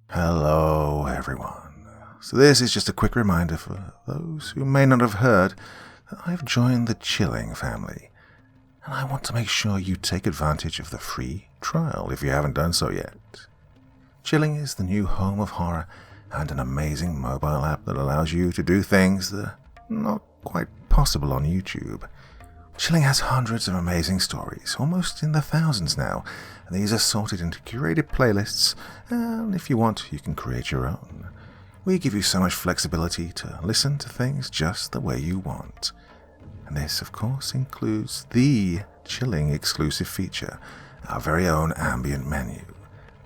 Hello, everyone. So this is just a quick reminder for those who may not have heard that I've joined the Chilling family, and I want to make sure you take advantage of the free trial if you haven't done so yet. Chilling is the new home of horror and an amazing mobile app that allows you to do things that are not quite possible on YouTube. Chilling has hundreds of amazing stories, almost in the thousands now, and these are sorted into curated playlists, and if you want, you can create your own. We give you so much flexibility to listen to things just the way you want. And this, of course, includes the Chilling exclusive feature, our very own ambient menu.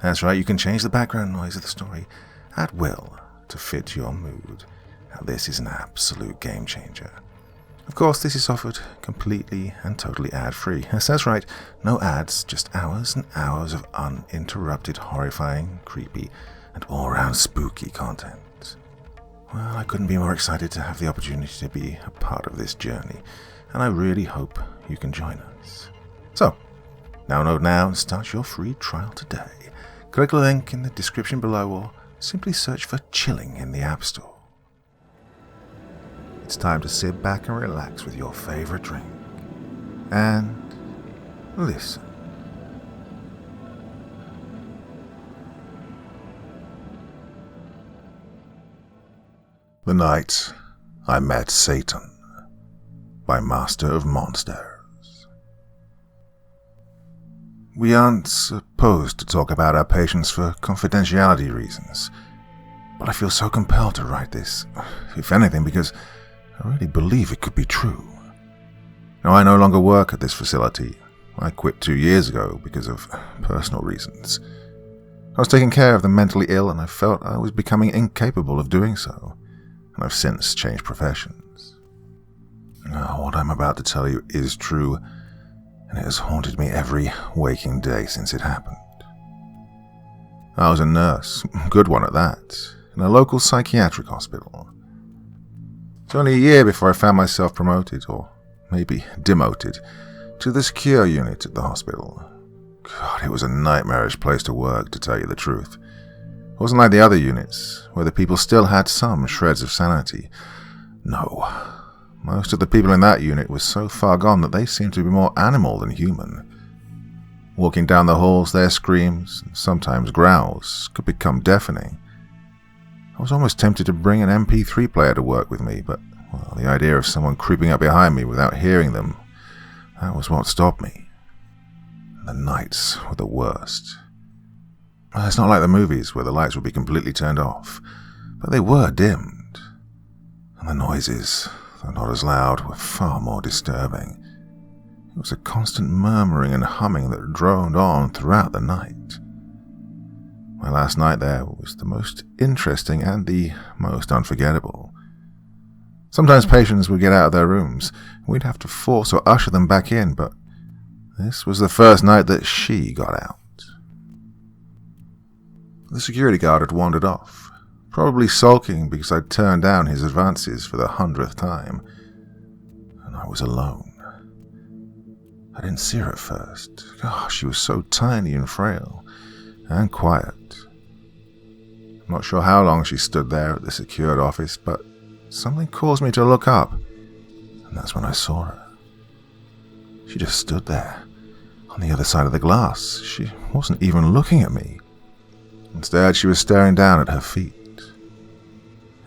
That's right, you can change the background noise of the story at will to fit your mood. Now, this is an absolute game changer. Of course, this is offered completely and totally ad-free. Yes, that's right, no ads, just hours and hours of uninterrupted, horrifying, creepy, and all-around spooky content. Well, I couldn't be more excited to have the opportunity to be a part of this journey, and I really hope you can join us. So, download now and start your free trial today. Click the link in the description below or simply search for Chilling in the App Store. It's time to sit back and relax with your favorite drink and listen. The Night I Met Satan by Master of Monsters. We aren't supposed to talk about our patients for confidentiality reasons, but I feel so compelled to write this, if anything, because I really believe it could be true. Now, I no longer work at this facility. I quit 2 years ago because of personal reasons. I was taking care of the mentally ill, and I felt I was becoming incapable of doing so, and I've since changed professions. Now, what I'm about to tell you is true, and it has haunted me every waking day since it happened. I was a nurse, good one at that, in a local psychiatric hospital. It's only a year before I found myself promoted, or maybe demoted, to the secure unit at the hospital. God, it was a nightmarish place to work, to tell you the truth. It wasn't like the other units, where the people still had some shreds of sanity. No, most of the people in that unit were so far gone that they seemed to be more animal than human. Walking down the halls, their screams, and sometimes growls, could become deafening. I was almost tempted to bring an MP3 player to work with me, but well, the idea of someone creeping up behind me without hearing them, that was what stopped me. The nights were the worst. It's not like the movies where the lights would be completely turned off, but they were dimmed. And the noises, though not as loud, were far more disturbing. It was a constant murmuring and humming that droned on throughout the night. My last night there was the most interesting and the most unforgettable. Sometimes patients would get out of their rooms. We'd have to force or usher them back in, but this was the first night that she got out. The security guard had wandered off, probably sulking because I'd turned down his advances for the 100th time, and I was alone. I didn't see her at first. Gosh, she was so tiny and frail, and quiet. I'm not sure how long she stood there at the secured office, but something caused me to look up, and that's when I saw her. She just stood there, on the other side of the glass. She wasn't even looking at me. Instead, she was staring down at her feet.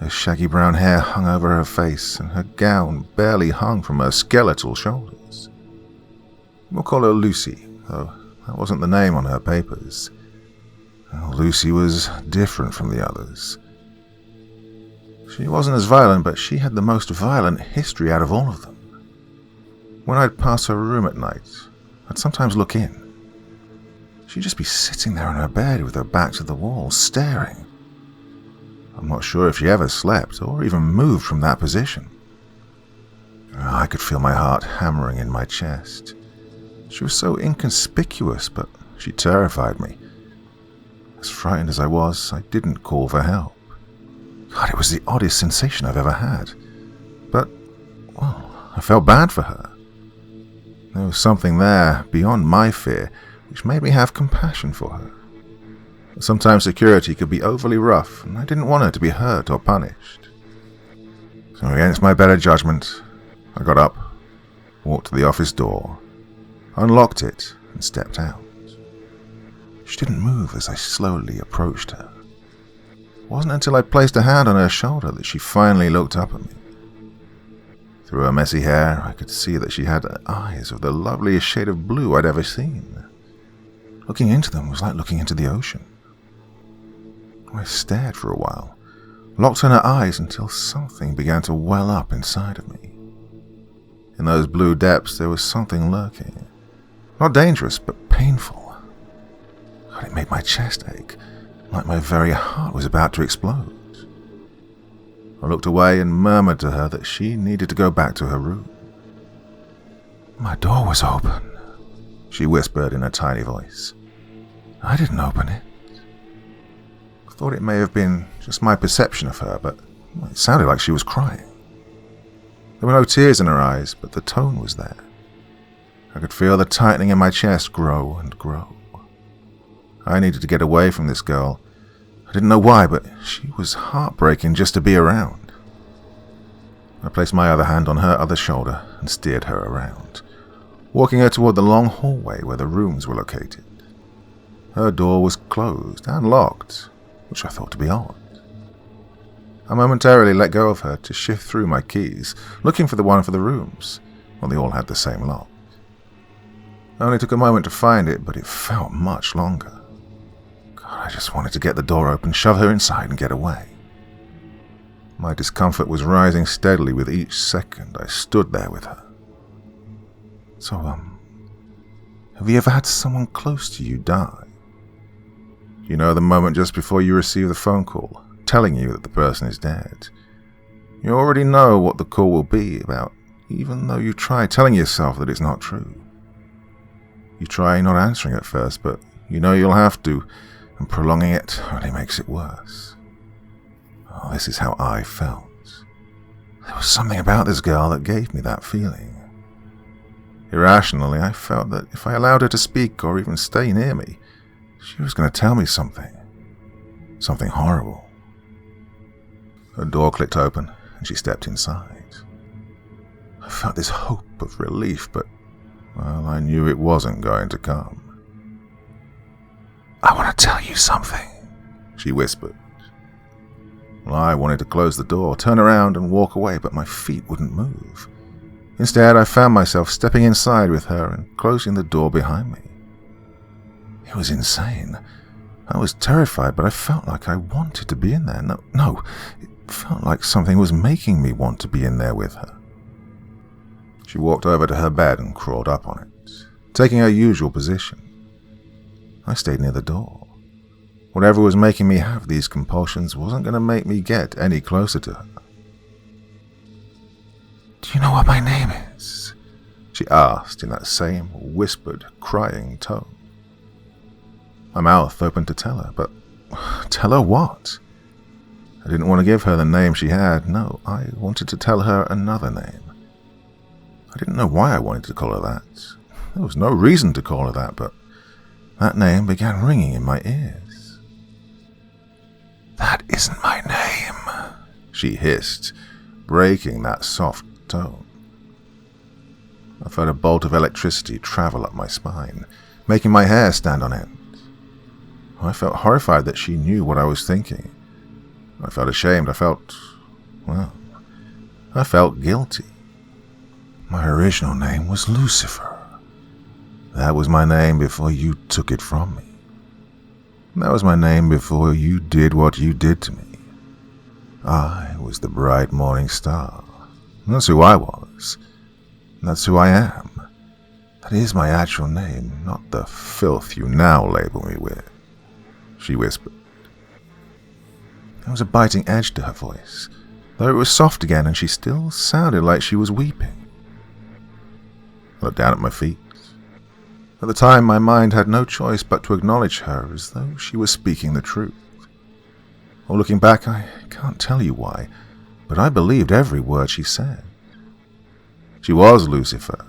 Her shaggy brown hair hung over her face, and her gown barely hung from her skeletal shoulders. We'll call her Lucy, though that wasn't the name on her papers. Lucy was different from the others. She wasn't as violent, but she had the most violent history out of all of them. When I'd pass her room at night, I'd sometimes look in. She'd just be sitting there on her bed with her back to the wall, staring. I'm not sure if she ever slept or even moved from that position. I could feel my heart hammering in my chest. She was so inconspicuous, but she terrified me. As frightened as I was, I didn't call for help. God, it was the oddest sensation I've ever had. But, well, I felt bad for her. There was something there, beyond my fear, which made me have compassion for her. Sometimes security could be overly rough, and I didn't want her to be hurt or punished. So against my better judgment, I got up, walked to the office door, unlocked it, and stepped out. She didn't move as I slowly approached her. It wasn't until I placed a hand on her shoulder that she finally looked up at me. Through her messy hair, I could see that she had eyes of the loveliest shade of blue I'd ever seen. Looking into them was like looking into the ocean. I stared for a while, locked on her eyes until something began to well up inside of me. In those blue depths, there was something lurking. Not dangerous, but painful. God, it made my chest ache, like my very heart was about to explode. I looked away and murmured to her that she needed to go back to her room. My door was open, she whispered in a tiny voice. I didn't open it. I thought it may have been just my perception of her, but it sounded like she was crying. There were no tears in her eyes, but the tone was there. I could feel the tightening in my chest grow and grow. I needed to get away from this girl. I didn't know why, but she was heartbreaking just to be around. I placed my other hand on her other shoulder and steered her around, walking her toward the long hallway where the rooms were located. Her door was closed and locked, which I thought to be odd. I momentarily let go of her to shift through my keys, looking for the one for the rooms. Well, they all had the same lock. I only took a moment to find it, but it felt much longer. God, I just wanted to get the door open, shove her inside, and get away. My discomfort was rising steadily with each second I stood there with her. So, have you ever had someone close to you die? You know the moment just before you receive the phone call, telling you that the person is dead. You already know what the call will be about, even though you try telling yourself that it's not true. You try not answering at first, but you know you'll have to, and prolonging it only makes it worse. Oh, this is how I felt. There was something about this girl that gave me that feeling. Irrationally, I felt that if I allowed her to speak or even stay near me, she was going to tell me something. Something horrible. Her door clicked open, and she stepped inside. I felt this hope of relief, but, well, I knew it wasn't going to come. I want to tell you something, she whispered. Well, I wanted to close the door, turn around, and walk away, but my feet wouldn't move. Instead, I found myself stepping inside with her and closing the door behind me. It was insane. I was terrified, but I felt like I wanted to be in there. No, it felt like something was making me want to be in there with her. She walked over to her bed and crawled up on it, taking her usual position. I stayed near the door. Whatever was making me have these compulsions wasn't going to make me get any closer to her. Do you know what my name is? She asked in that same whispered, crying tone. My mouth opened to tell her, but tell her what? I didn't want to give her the name she had. No, I wanted to tell her another name. I didn't know why I wanted to call her that. There was no reason to call her that, but that name began ringing in my ears. That isn't my name, she hissed, breaking that soft tone. I felt a bolt of electricity travel up my spine, making my hair stand on end. I felt horrified that she knew what I was thinking. I felt ashamed. I felt guilty. My original name was Lucifer. That was my name before you took it from me. That was my name before you did what you did to me. I was the bright morning star. That's who I was. That's who I am. That is my actual name, not the filth you now label me with, she whispered. There was a biting edge to her voice, though it was soft again and she still sounded like she was weeping. I looked down at my feet. At the time, my mind had no choice but to acknowledge her as though she was speaking the truth. Or looking back, I can't tell you why, but I believed every word she said. She was Lucifer.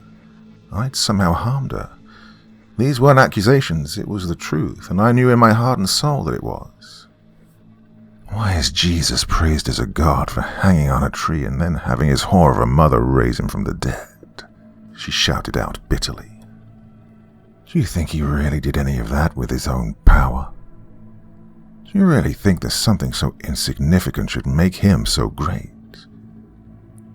I'd somehow harmed her. These weren't accusations, it was the truth, and I knew in my heart and soul that it was. Why is Jesus praised as a god for hanging on a tree and then having his whore of a mother raise him from the dead? She shouted out bitterly. Do you think he really did any of that with his own power? Do you really think that something so insignificant should make him so great?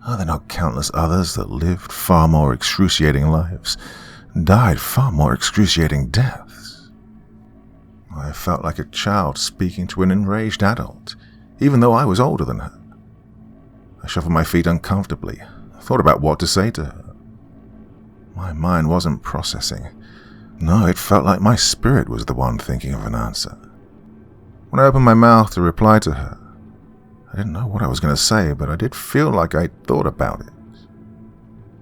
Are there not countless others that lived far more excruciating lives, and died far more excruciating deaths? I felt like a child speaking to an enraged adult, even though I was older than her. I shuffled my feet uncomfortably, thought about what to say to her. My mind wasn't processing. No, it felt like my spirit was the one thinking of an answer. When I opened my mouth to reply to her, I didn't know what I was going to say, but I did feel like I'd thought about it.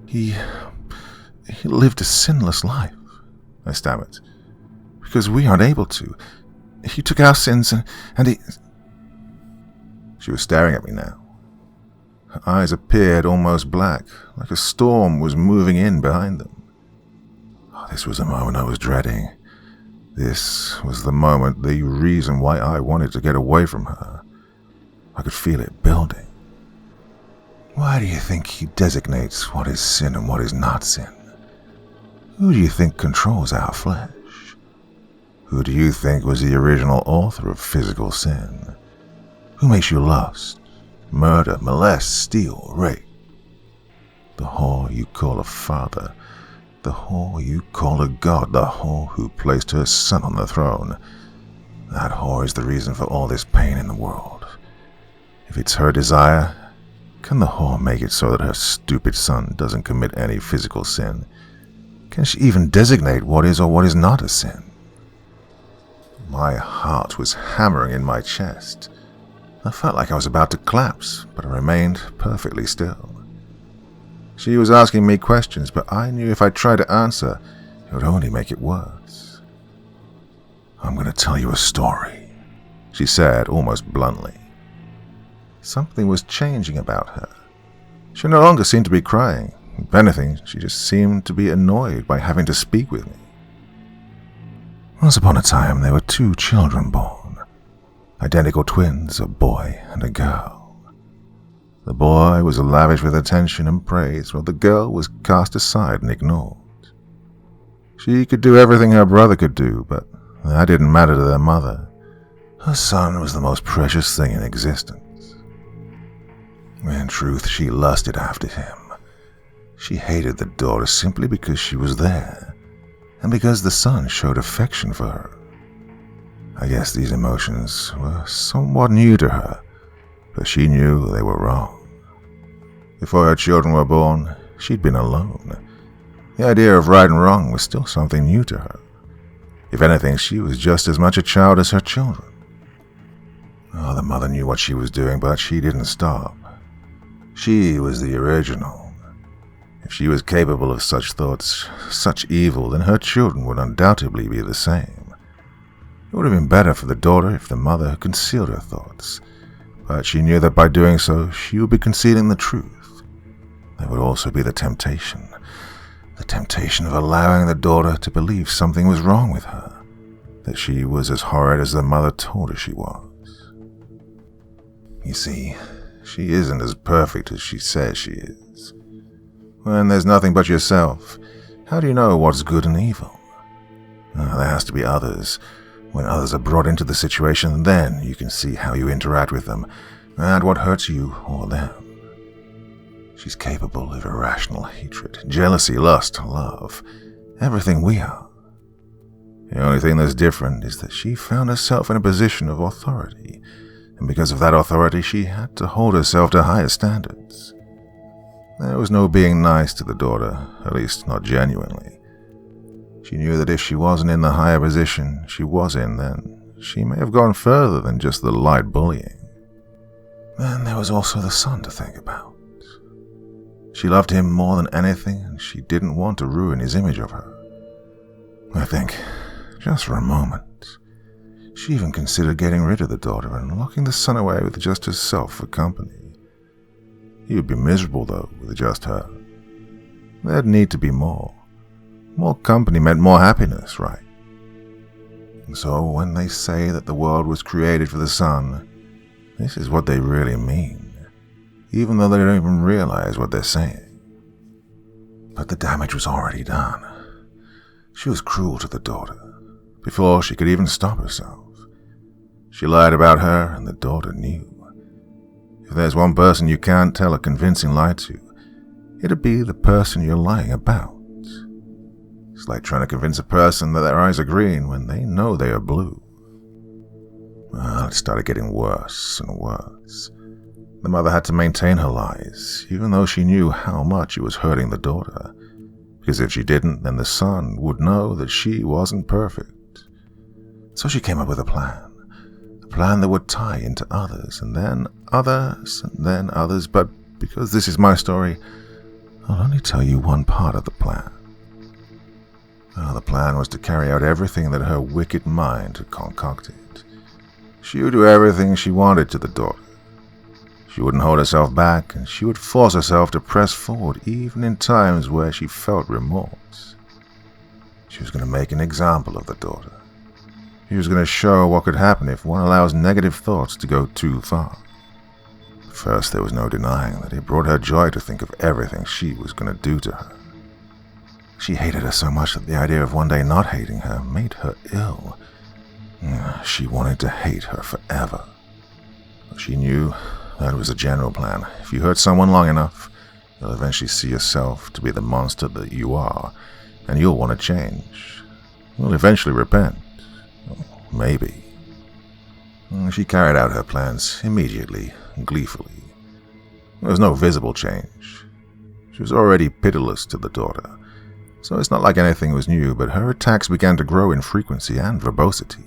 He lived a sinless life, I stammered, because we aren't able to. He took our sins and he... She was staring at me now. Her eyes appeared almost black, like a storm was moving in behind them. Oh, this was the moment I was dreading. This was the moment, the reason why I wanted to get away from her. I could feel it building. Why do you think he designates what is sin and what is not sin? Who do you think controls our flesh? Who do you think was the original author of physical sin? Who makes you lust, murder, molest, steal, rape? The whore you call a father, the whore you call a god, the whore who placed her son on the throne. That whore is the reason for all this pain in the world. If it's her desire, can the whore make it so that her stupid son doesn't commit any physical sin? Can she even designate what is or what is not a sin? My heart was hammering in my chest. I felt like I was about to collapse, but I remained perfectly still. She was asking me questions, but I knew if I tried to answer, it would only make it worse. I'm going to tell you a story, she said almost bluntly. Something was changing about her. She no longer seemed to be crying. If anything, she just seemed to be annoyed by having to speak with me. Once upon a time, there were 2 children born. Identical twins, a boy and a girl. The boy was lavish with attention and praise, while the girl was cast aside and ignored. She could do everything her brother could do, but that didn't matter to their mother. Her son was the most precious thing in existence. In truth, she lusted after him. She hated the daughter simply because she was there, and because the son showed affection for her. I guess these emotions were somewhat new to her, but she knew they were wrong. Before her children were born, she'd been alone. The idea of right and wrong was still something new to her. If anything, she was just as much a child as her children. Oh, the mother knew what she was doing, but she didn't stop. She was the original. If she was capable of such thoughts, such evil, then her children would undoubtedly be the same. It would have been better for the daughter if the mother had concealed her thoughts, but she knew that by doing so, she would be concealing the truth. There would also be the temptation of allowing the daughter to believe something was wrong with her, that she was as horrid as the mother told her she was. You see, she isn't as perfect as she says she is. When there's nothing but yourself, how do you know what's good and evil? There has to be others. When others are brought into the situation, then you can see how you interact with them, and what hurts you or them. She's capable of irrational hatred, jealousy, lust, love, everything we are. The only thing that's different is that she found herself in a position of authority, and because of that authority, she had to hold herself to higher standards. There was no being nice to the daughter, at least not genuinely. She knew that if she wasn't in the higher position she was in, then she may have gone further than just the light bullying. Then there was also the son to think about. She loved him more than anything, and she didn't want to ruin his image of her. I think, just for a moment, she even considered getting rid of the daughter and locking the son away with just herself for company. He would be miserable, though, with just her. There'd need to be more. More company meant more happiness, right? And so when they say that the world was created for the sun, this is what they really mean, even though they don't even realize what they're saying. But the damage was already done. She was cruel to the daughter, before she could even stop herself. She lied about her, and the daughter knew. If there's one person you can't tell a convincing lie to, it'd be the person you're lying about. It's like trying to convince a person that their eyes are green when they know they are blue. Well, it started getting worse and worse. The mother had to maintain her lies, even though she knew how much it was hurting the daughter. Because if she didn't, then the son would know that she wasn't perfect. So she came up with a plan that would tie into others, and then others, and then others. But because this is my story, I'll only tell you one part of the plan. The plan was to carry out everything that her wicked mind had concocted. She would do everything she wanted to the daughter. She wouldn't hold herself back, and she would force herself to press forward even in times where she felt remorse. She was going to make an example of the daughter. She was going to show her what could happen if one allows negative thoughts to go too far. First, there was no denying that it brought her joy to think of everything she was going to do to her. She hated her so much that the idea of one day not hating her made her ill. She wanted to hate her forever. She knew that was a general plan. If you hurt someone long enough, you'll eventually see yourself to be the monster that you are, and you'll want to change. You'll eventually repent. Maybe. She carried out her plans immediately, gleefully. There was no visible change. She was already pitiless to the daughter, so it's not like anything was new, but her attacks began to grow in frequency and verbosity.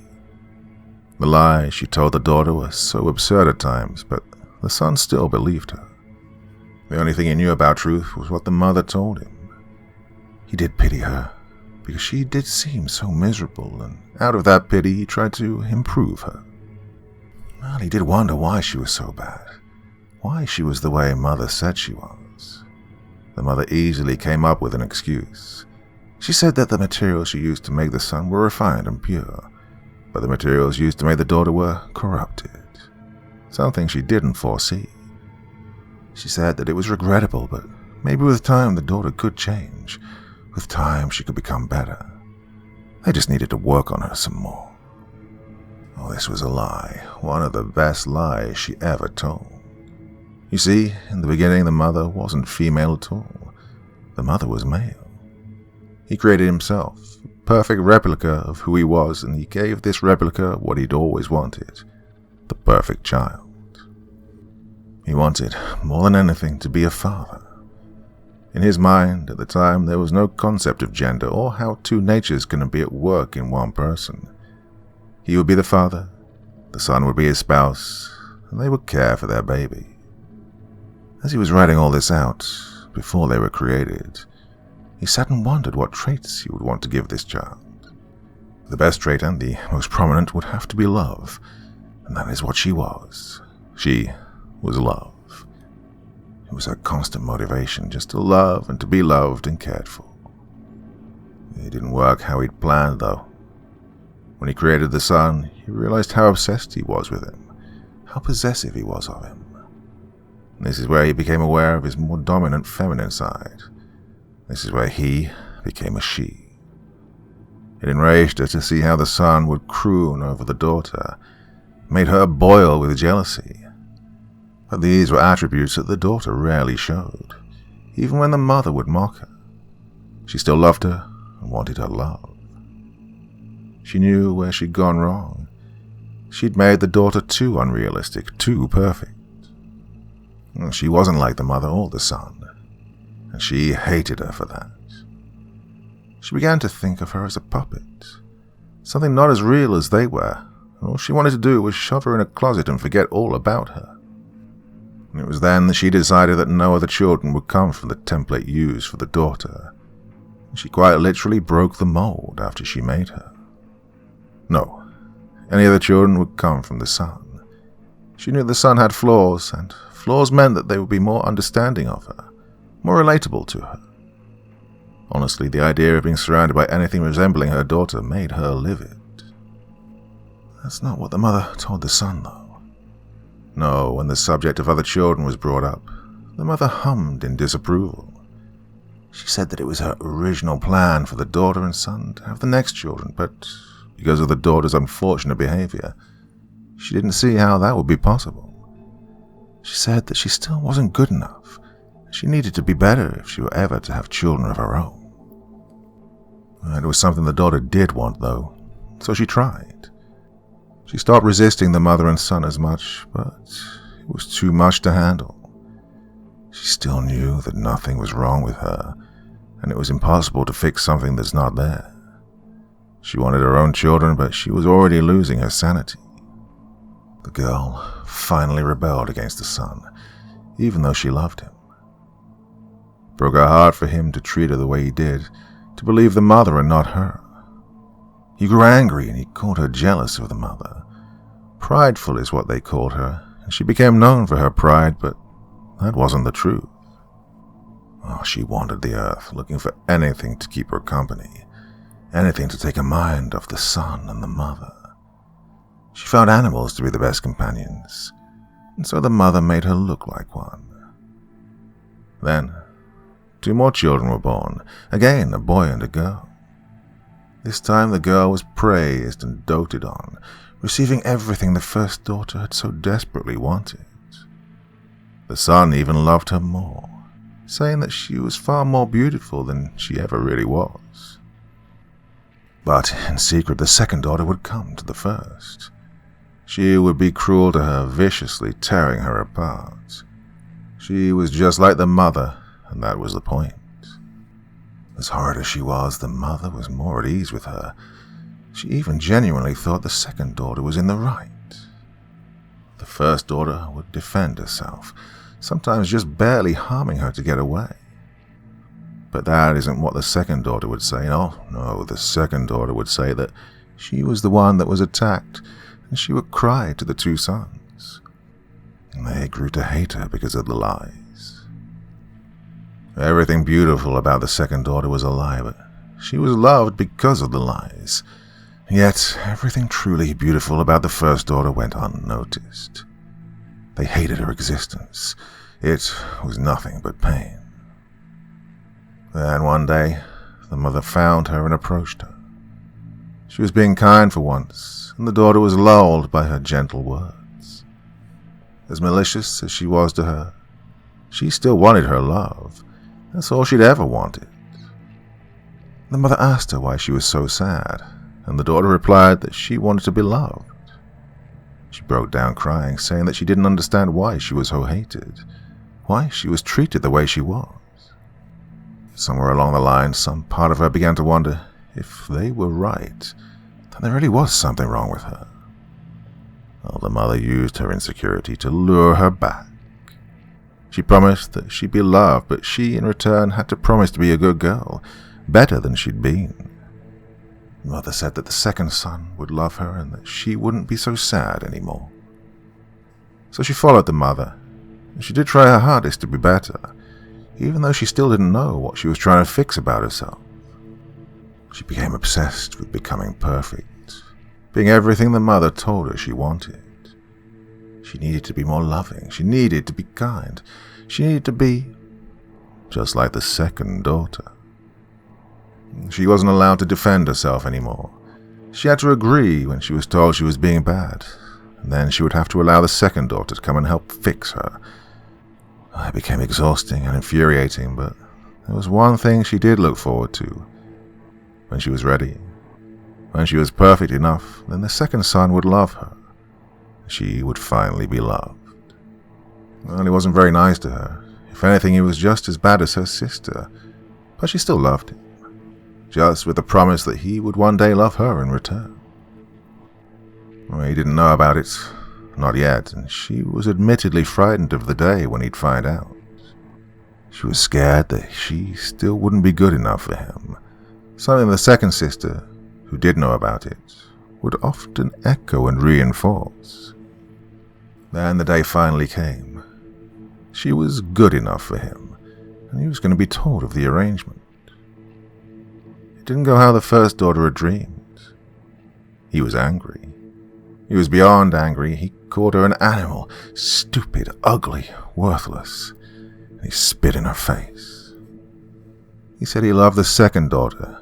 The lies she told the daughter were so absurd at times, but the son still believed her. The only thing he knew about truth was what the mother told him. He did pity her, because she did seem so miserable, and out of that pity he tried to improve her. Well, he did wonder why she was so bad, why she was the way Mother said she was. The mother easily came up with an excuse. She said that the materials she used to make the son were refined and pure, but the materials used to make the daughter were corrupted, something she didn't foresee. She said that it was regrettable, but maybe with time the daughter could change. With time she could become better. They just needed to work on her some more. Oh, this was a lie, one of the best lies she ever told. You see, in the beginning the mother wasn't female at all. The mother was male. He created himself, a perfect replica of who he was, and he gave this replica what he'd always wanted, the perfect child. He wanted, more than anything, to be a father. In his mind, at the time, there was no concept of gender or how two natures can be at work in one person. He would be the father, the son would be his spouse, and they would care for their baby. As he was writing all this out, before they were created, he sat and wondered what traits he would want to give this child. The best trait and the most prominent would have to be love, and that is what she was. She was love. It was her constant motivation, just to love and to be loved and cared for. It didn't work how he'd planned, though. When he created the son, he realized how obsessed he was with him, how possessive he was of him. This is where he became aware of his more dominant feminine side. This is where he became a she. It enraged her to see how the son would croon over the daughter, made her boil with jealousy. But these were attributes that the daughter rarely showed, even when the mother would mock her. She still loved her and wanted her love. She knew where she'd gone wrong. She'd made the daughter too unrealistic, too perfect. She wasn't like the mother or the son, and she hated her for that. She began to think of her as a puppet, something not as real as they were, and all she wanted to do was shove her in a closet and forget all about her. And it was then that she decided that no other children would come from the template used for the daughter. She quite literally broke the mold after she made her. No, any other children would come from the son. She knew the son had flaws, and flaws meant that they would be more understanding of her, more relatable to her. Honestly, the idea of being surrounded by anything resembling her daughter made her livid. That's not what the mother told the son, though. No, when the subject of other children was brought up, the mother hummed in disapproval. She said that it was her original plan for the daughter and son to have the next children, but because of the daughter's unfortunate behavior, she didn't see how that would be possible. She said that she still wasn't good enough. She needed to be better if she were ever to have children of her own. It was something the daughter did want, though, so she tried. She stopped resisting the mother and son as much, but it was too much to handle. She still knew that nothing was wrong with her, and it was impossible to fix something that's not there. She wanted her own children, but she was already losing her sanity. The girl finally rebelled against the son, even though she loved him. It broke her heart for him to treat her the way he did, to believe the mother and not her. He grew angry and he called her jealous of the mother. Prideful is what they called her, and she became known for her pride, but that wasn't the truth. Oh, she wandered the earth, looking for anything to keep her company, anything to take her mind off the son and the mother. She found animals to be the best companions, and so the mother made her look like one. Then, 2 more children were born, again a boy and a girl. This time the girl was praised and doted on, receiving everything the first daughter had so desperately wanted. The son even loved her more, saying that she was far more beautiful than she ever really was. But in secret, the second daughter would come to the first. She would be cruel to her, viciously tearing her apart. She was just like the mother, and that was the point. As hard as she was, the mother was more at ease with her. She even genuinely thought the second daughter was in the right. The first daughter would defend herself, sometimes just barely harming her to get away. But that isn't what the second daughter would say. No, the second daughter would say that she was the one that was attacked, and she would cry to the 2 sons. And they grew to hate her because of the lies. Everything beautiful about the second daughter was a lie, but she was loved because of the lies. Yet everything truly beautiful about the first daughter went unnoticed. They hated her existence. It was nothing but pain. Then one day, the mother found her and approached her. She was being kind for once, and the daughter was lulled by her gentle words. As malicious as she was to her, she still wanted her love. That's all she'd ever wanted. The mother asked her why she was so sad, and the daughter replied that she wanted to be loved. She broke down crying, saying that she didn't understand why she was so hated, why she was treated the way she was. Somewhere along the line, some part of her began to wonder if they were right, that there really was something wrong with her. Well, the mother used her insecurity to lure her back. She promised that she'd be loved, but she, in return, had to promise to be a good girl, better than she'd been. The mother said that the second son would love her and that she wouldn't be so sad anymore. So she followed the mother, and she did try her hardest to be better, even though she still didn't know what she was trying to fix about herself. She became obsessed with becoming perfect, being everything the mother told her she wanted. She needed to be more loving. She needed to be kind. She needed to be just like the second daughter. She wasn't allowed to defend herself anymore. She had to agree when she was told she was being bad, and then she would have to allow the second daughter to come and help fix her. It became exhausting and infuriating, but there was one thing she did look forward to. When she was ready, when she was perfect enough, then the second son would love her. She would finally be loved. Well, he wasn't very nice to her. If anything, he was just as bad as her sister, but she still loved him, just with the promise that he would one day love her in return. Well, he didn't know about it, not yet, and she was admittedly frightened of the day when he'd find out. She was scared that she still wouldn't be good enough for him, something the second sister, who did know about it, would often echo and reinforce. Then the day finally came. She was good enough for him, and he was going to be told of the arrangement. It didn't go how the first daughter had dreamed. He was angry. He was beyond angry. He called her an animal, stupid, ugly, worthless, and he spit in her face. He said he loved the second daughter,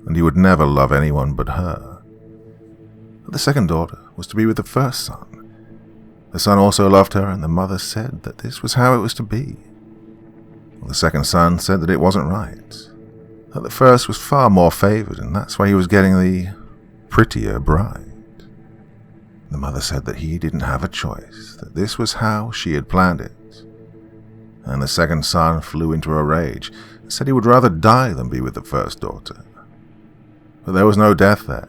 and he would never love anyone but her. But the second daughter was to be with the first son. The son also loved her, and the mother said that this was how it was to be. The second son said that it wasn't right, that the first was far more favored, and that's why he was getting the prettier bride. The mother said that he didn't have a choice, that this was how she had planned it. And the second son flew into a rage and said he would rather die than be with the first daughter. But there was no death there.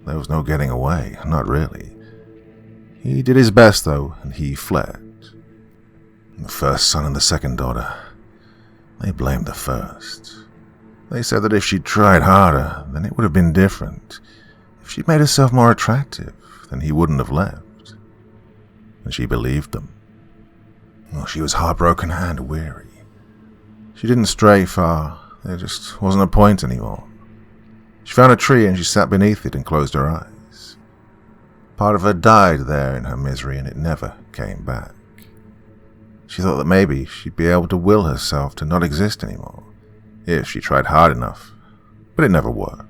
There was no getting away, not really. He did his best, though, and he fled. The first son and the second daughter, they blamed the first. They said that if she'd tried harder, then it would have been different. If she'd made herself more attractive, then he wouldn't have left. And she believed them. Well, she was heartbroken and weary. She didn't stray far. There just wasn't a point anymore. She found a tree and she sat beneath it and closed her eyes. Part of her died there in her misery, and it never came back. She thought that maybe she'd be able to will herself to not exist anymore, if she tried hard enough, but it never worked.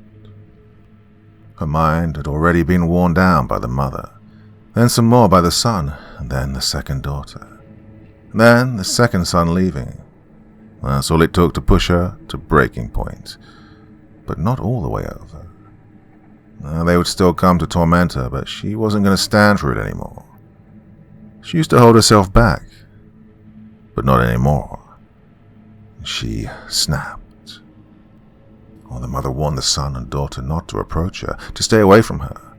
Her mind had already been worn down by the mother, then some more by the son, and then the second daughter. And then the second son leaving. That's all it took to push her to breaking point, but not all the way over. They would still come to torment her, but she wasn't going to stand for it anymore. She used to hold herself back, but not anymore. She snapped. Well, the mother warned the son and daughter not to approach her, to stay away from her.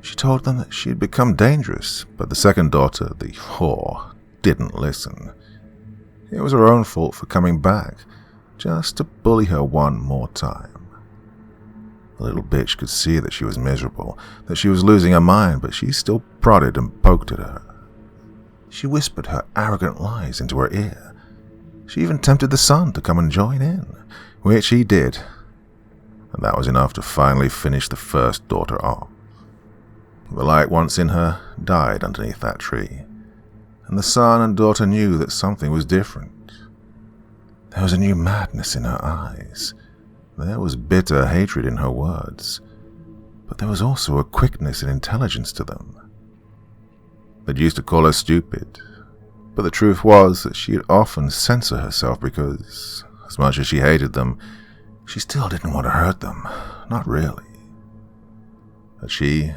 She told them that she had become dangerous, but the second daughter, the whore, didn't listen. It was her own fault for coming back, just to bully her one more time. The little bitch could see that she was miserable, that she was losing her mind, but she still prodded and poked at her. She whispered her arrogant lies into her ear. She even tempted the son to come and join in, which he did, and that was enough to finally finish the first daughter off. The light once in her died underneath that tree, and the son and daughter knew that something was different. There was a new madness in her eyes. There was bitter hatred in her words, but there was also a quickness and intelligence to them. They'd used to call her stupid, but the truth was that she'd often censor herself because, as much as she hated them, she still didn't want to hurt them, not really. But she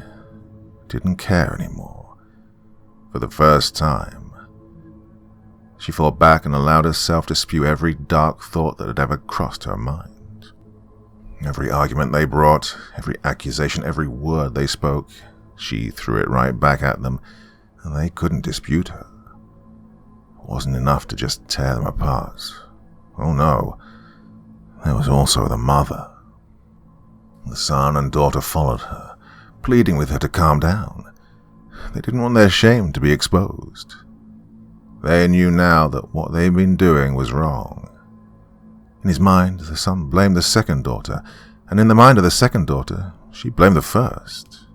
didn't care anymore. For the first time, she fought back and allowed herself to spew every dark thought that had ever crossed her mind. Every argument they brought, every accusation, every word they spoke, she threw it right back at them, and they couldn't dispute her. It wasn't enough to just tear them apart. Oh no, there was also the mother. The son and daughter followed her, pleading with her to calm down. They didn't want their shame to be exposed. They knew now that what they'd been doing was wrong. In his mind, the son blamed the second daughter, and in the mind of the second daughter, she blamed the first.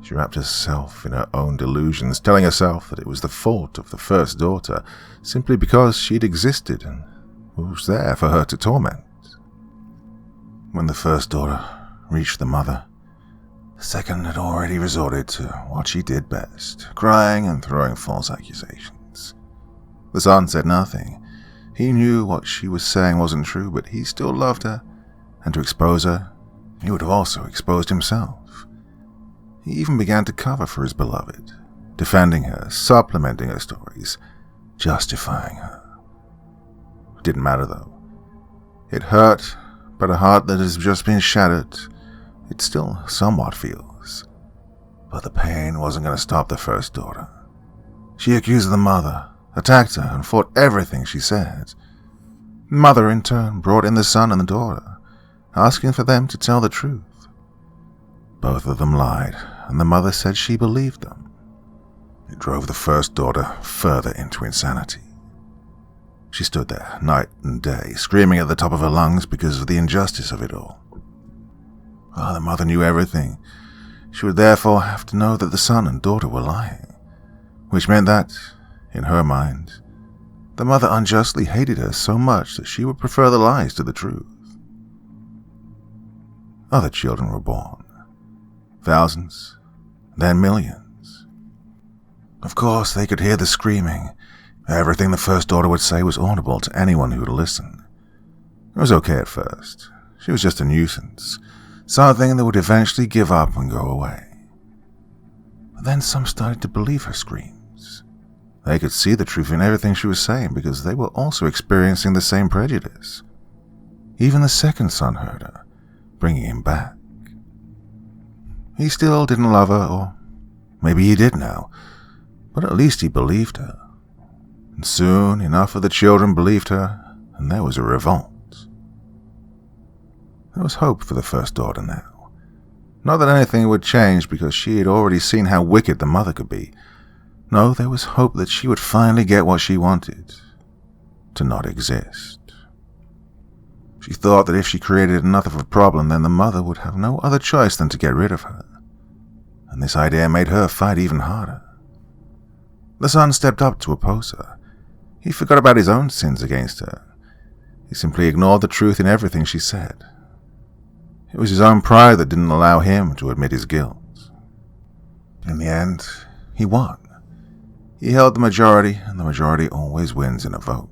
She wrapped herself in her own delusions, telling herself that it was the fault of the first daughter, simply because she'd existed and was there for her to torment. When the first daughter reached the mother, the second had already resorted to what she did best, crying and throwing false accusations. The son said nothing. He knew what she was saying wasn't true, but he still loved her, and to expose her, he would have also exposed himself. He even began to cover for his beloved, defending her, supplementing her stories, justifying her. It didn't matter, though. It hurt, but a heart that has just been shattered, it still somewhat feels. But the pain wasn't going to stop the first daughter. She accused the mother, attacked her, and fought everything she said. Mother, in turn, brought in the son and the daughter, asking for them to tell the truth. Both of them lied, and the mother said she believed them. It drove the first daughter further into insanity. She stood there, night and day, screaming at the top of her lungs because of the injustice of it all. Oh, the mother knew everything. She would therefore have to know that the son and daughter were lying, which meant that, in her mind, the mother unjustly hated her so much that she would prefer the lies to the truth. Other children were born. Thousands, then millions. Of course, they could hear the screaming. Everything the first daughter would say was audible to anyone who would listen. It was okay at first. She was just a nuisance, something that would eventually give up and go away. But then some started to believe her screams. They could see the truth in everything she was saying because they were also experiencing the same prejudice. Even the second son heard her, bringing him back. He still didn't love her, or maybe he did now, but at least he believed her. And soon enough of the children believed her, and there was a revolt. There was hope for the first daughter now. Not that anything would change because she had already seen how wicked the mother could be. No, there was hope that she would finally get what she wanted, to not exist. She thought that if she created enough of a problem, then the mother would have no other choice than to get rid of her. And this idea made her fight even harder. The son stepped up to oppose her. He forgot about his own sins against her. He simply ignored the truth in everything she said. It was his own pride that didn't allow him to admit his guilt. In the end, he won. He held the majority, and the majority always wins in a vote.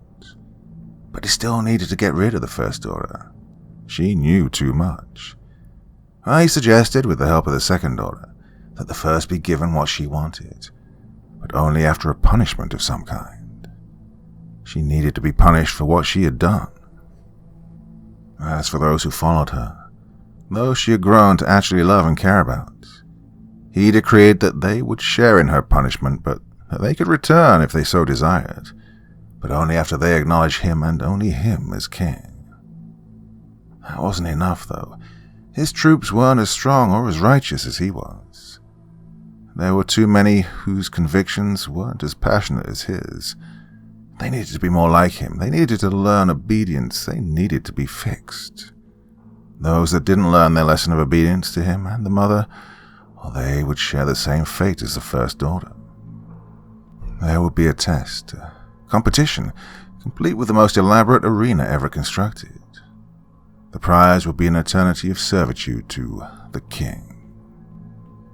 But he still needed to get rid of the first daughter. She knew too much. He suggested, with the help of the second daughter, that the first be given what she wanted, but only after a punishment of some kind. She needed to be punished for what she had done. As for those who followed her, those she had grown to actually love and care about, he decreed that they would share in her punishment, but that they could return if they so desired, but only after they acknowledged him and only him as king. That wasn't enough, though. His troops weren't as strong or as righteous as he was. There were too many whose convictions weren't as passionate as his. They needed to be more like him. They needed to learn obedience. They needed to be fixed. Those that didn't learn their lesson of obedience to him and the mother, well, they would share the same fate as the first daughter. There would be a test, a competition, complete with the most elaborate arena ever constructed. The prize would be an eternity of servitude to the king.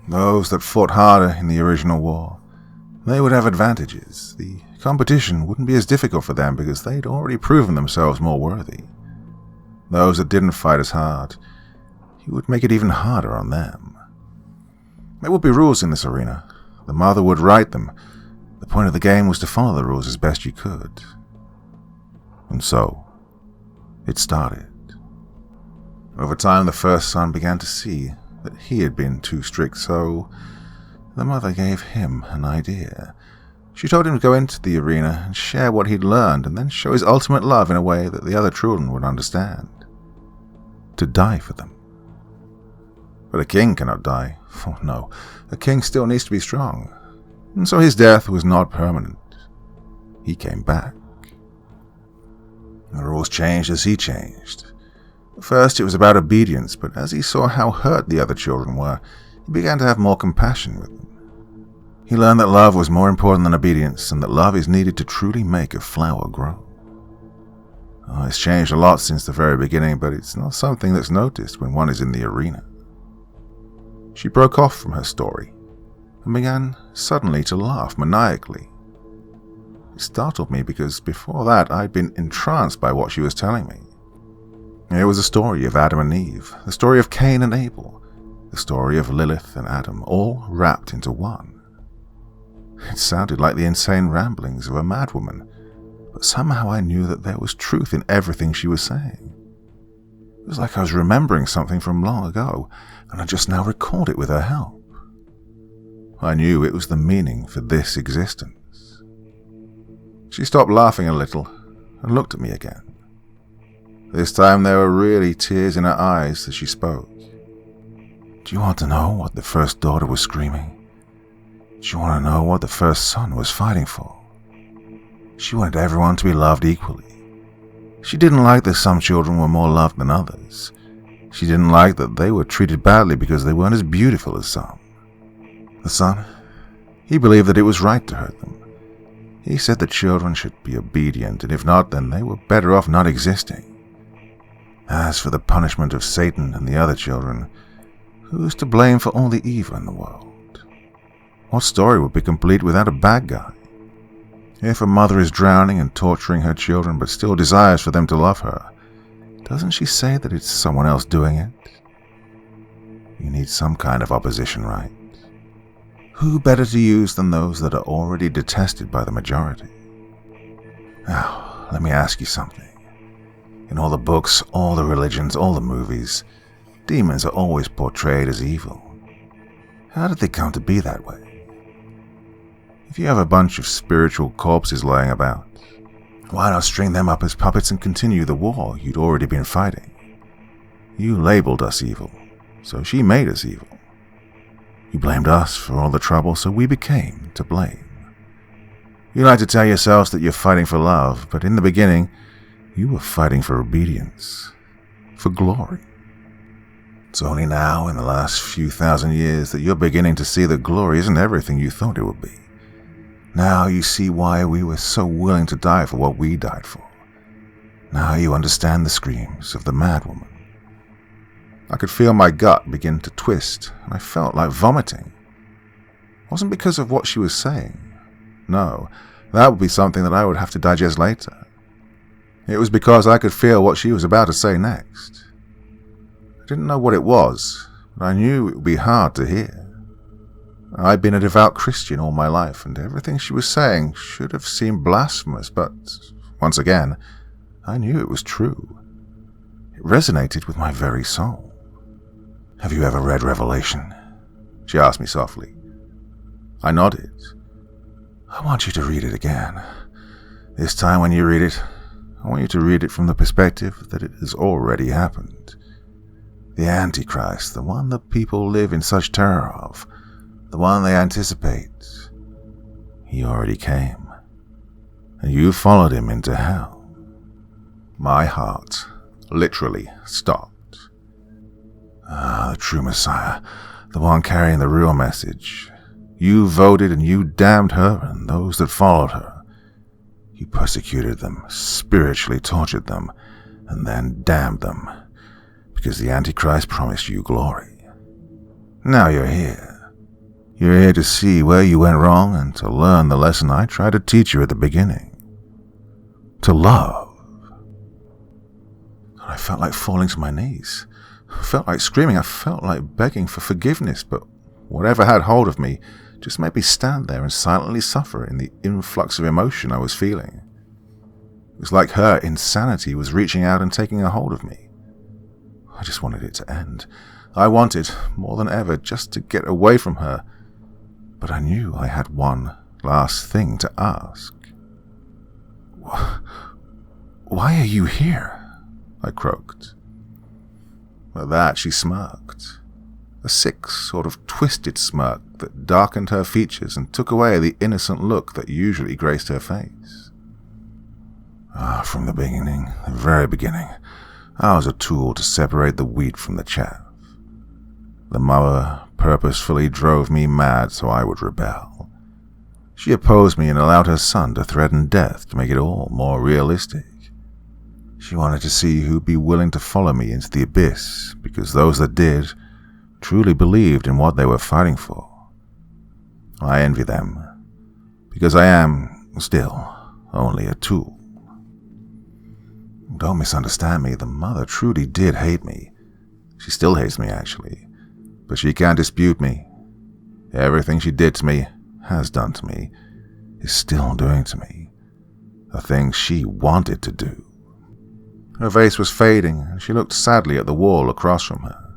Those that fought harder in the original war, they would have advantages. The competition wouldn't be as difficult for them because they'd already proven themselves more worthy. Those that didn't fight as hard, he would make it even harder on them. There would be rules in this arena. The mother would write them. The point of the game was to follow the rules as best you could. And so, it started. Over time, the first son began to see that he had been too strict, so the mother gave him an idea. She told him to go into the arena and share what he'd learned, and then show his ultimate love in a way that the other children would understand. To die for them. But a king cannot die. Oh no, a king still needs to be strong. And so his death was not permanent. He came back. The rules changed as he changed. First it was about obedience, but as he saw how hurt the other children were, he began to have more compassion with them. He learned that love was more important than obedience, and that love is needed to truly make a flower grow. It's changed a lot since the very beginning, but it's not something that's noticed when one is in the arena. She broke off from her story and began suddenly to laugh maniacally. It startled me because before that I'd been entranced by what she was telling me. It was a story of Adam and Eve, the story of Cain and Abel, the story of Lilith and Adam, all wrapped into one. It sounded like the insane ramblings of a madwoman, but somehow I knew that there was truth in everything she was saying. It was like I was remembering something from long ago, and I just now recalled it with her help. I knew it was the meaning for this existence. She stopped laughing a little and looked at me again. This time there were really tears in her eyes as she spoke. Do you want to know what the first daughter was screaming? Do you want to know what the first son was fighting for? She wanted everyone to be loved equally. She didn't like that some children were more loved than others. She didn't like that they were treated badly because they weren't as beautiful as some. The son, he believed that it was right to hurt them. He said that children should be obedient, and if not, then they were better off not existing. As for the punishment of Satan and the other children, who's to blame for all the evil in the world? What story would be complete without a bad guy? If a mother is drowning and torturing her children but still desires for them to love her, doesn't she say that it's someone else doing it? You need some kind of opposition, right? Who better to use than those that are already detested by the majority? Now, let me ask you something. In all the books, all the religions, all the movies, demons are always portrayed as evil. How did they come to be that way? If you have a bunch of spiritual corpses lying about, why not string them up as puppets and continue the war you'd already been fighting? You labeled us evil, so she made us evil. You blamed us for all the trouble, so we became to blame. You like to tell yourselves that you're fighting for love, but in the beginning, you were fighting for obedience, for glory. It's only now, in the last few thousand years, that you're beginning to see that glory isn't everything you thought it would be. Now you see why we were so willing to die for what we died for. Now you understand the screams of the madwoman. I could feel my gut begin to twist, and I felt like vomiting. It wasn't because of what she was saying. No, that would be something that I would have to digest later. It was because I could feel what she was about to say next. I didn't know what it was, but I knew it would be hard to hear. I'd been a devout Christian all my life, and everything she was saying should have seemed blasphemous, but, once again, I knew it was true. It resonated with my very soul. "Have you ever read Revelation?" she asked me softly. I nodded. "I want you to read it again. This time when you read it, I want you to read it from the perspective that it has already happened. The Antichrist, the one that people live in such terror of, the one they anticipate, he already came, and you followed him into hell." My heart literally stopped. The true Messiah, the one carrying the real message. You voted and you damned her and those that followed her. You persecuted them, spiritually tortured them, and then damned them, because the Antichrist promised you glory. Now you're here. You're here to see where you went wrong and to learn the lesson I tried to teach you at the beginning. To love. I felt like falling to my knees. I felt like screaming. I felt like begging for forgiveness, but whatever had hold of me just made me stand there and silently suffer in the influx of emotion I was feeling. It was like her insanity was reaching out and taking a hold of me. I just wanted it to end. I wanted, more than ever, just to get away from her. But I knew I had one last thing to ask. "Why are you here?" I croaked. At that she smirked. A sick, sort of twisted smirk that darkened her features and took away the innocent look that usually graced her face. From the beginning, the very beginning, I was a tool to separate the wheat from the chaff. The mother purposefully drove me mad so I would rebel. She opposed me and allowed her son to threaten death to make it all more realistic. She wanted to see who'd be willing to follow me into the abyss, because those that did truly believed in what they were fighting for. I envy them, because I am, still, only a tool. Don't misunderstand me, the mother truly did hate me. She still hates me, actually, but she can't dispute me. Everything she did to me, has done to me, is still doing to me. The things she wanted to do. Her face was fading, and she looked sadly at the wall across from her.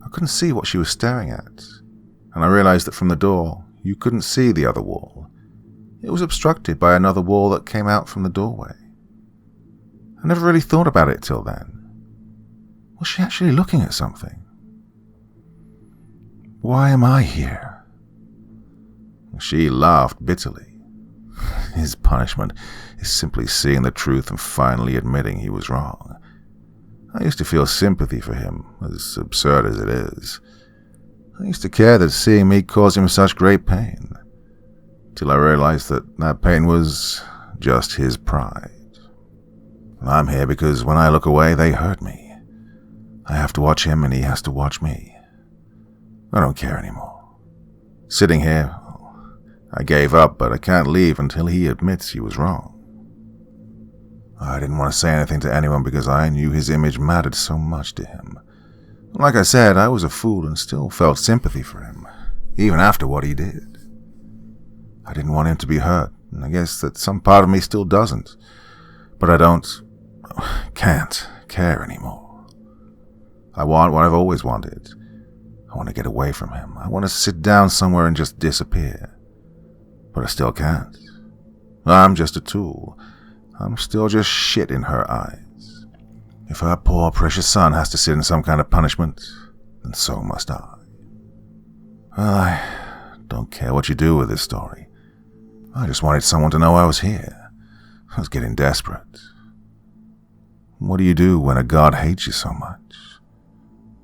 I couldn't see what she was staring at, and I realized that from the door, you couldn't see the other wall. It was obstructed by another wall that came out from the doorway. I never really thought about it till then. Was she actually looking at something? Why am I here? She laughed bitterly. His punishment is simply seeing the truth and finally admitting he was wrong. I used to feel sympathy for him, as absurd as it is. I used to care that seeing me caused him such great pain, till I realized that that pain was just his pride. I'm here because when I look away, they hurt me. I have to watch him and he has to watch me. I don't care anymore. Sitting here, I gave up, but I can't leave until he admits he was wrong. I didn't want to say anything to anyone because I knew his image mattered so much to him. Like I said, I was a fool and still felt sympathy for him, even after what he did. I didn't want him to be hurt, and I guess that some part of me still doesn't. But I can't care anymore. I want what I've always wanted. I want to get away from him. I want to sit down somewhere and just disappear. But I still can't. I'm just a tool. I'm still just shit in her eyes. If her poor precious son has to sit in some kind of punishment, then so must I. Well, I don't care what you do with this story. I just wanted someone to know I was here. I was getting desperate. What do you do when a god hates you so much?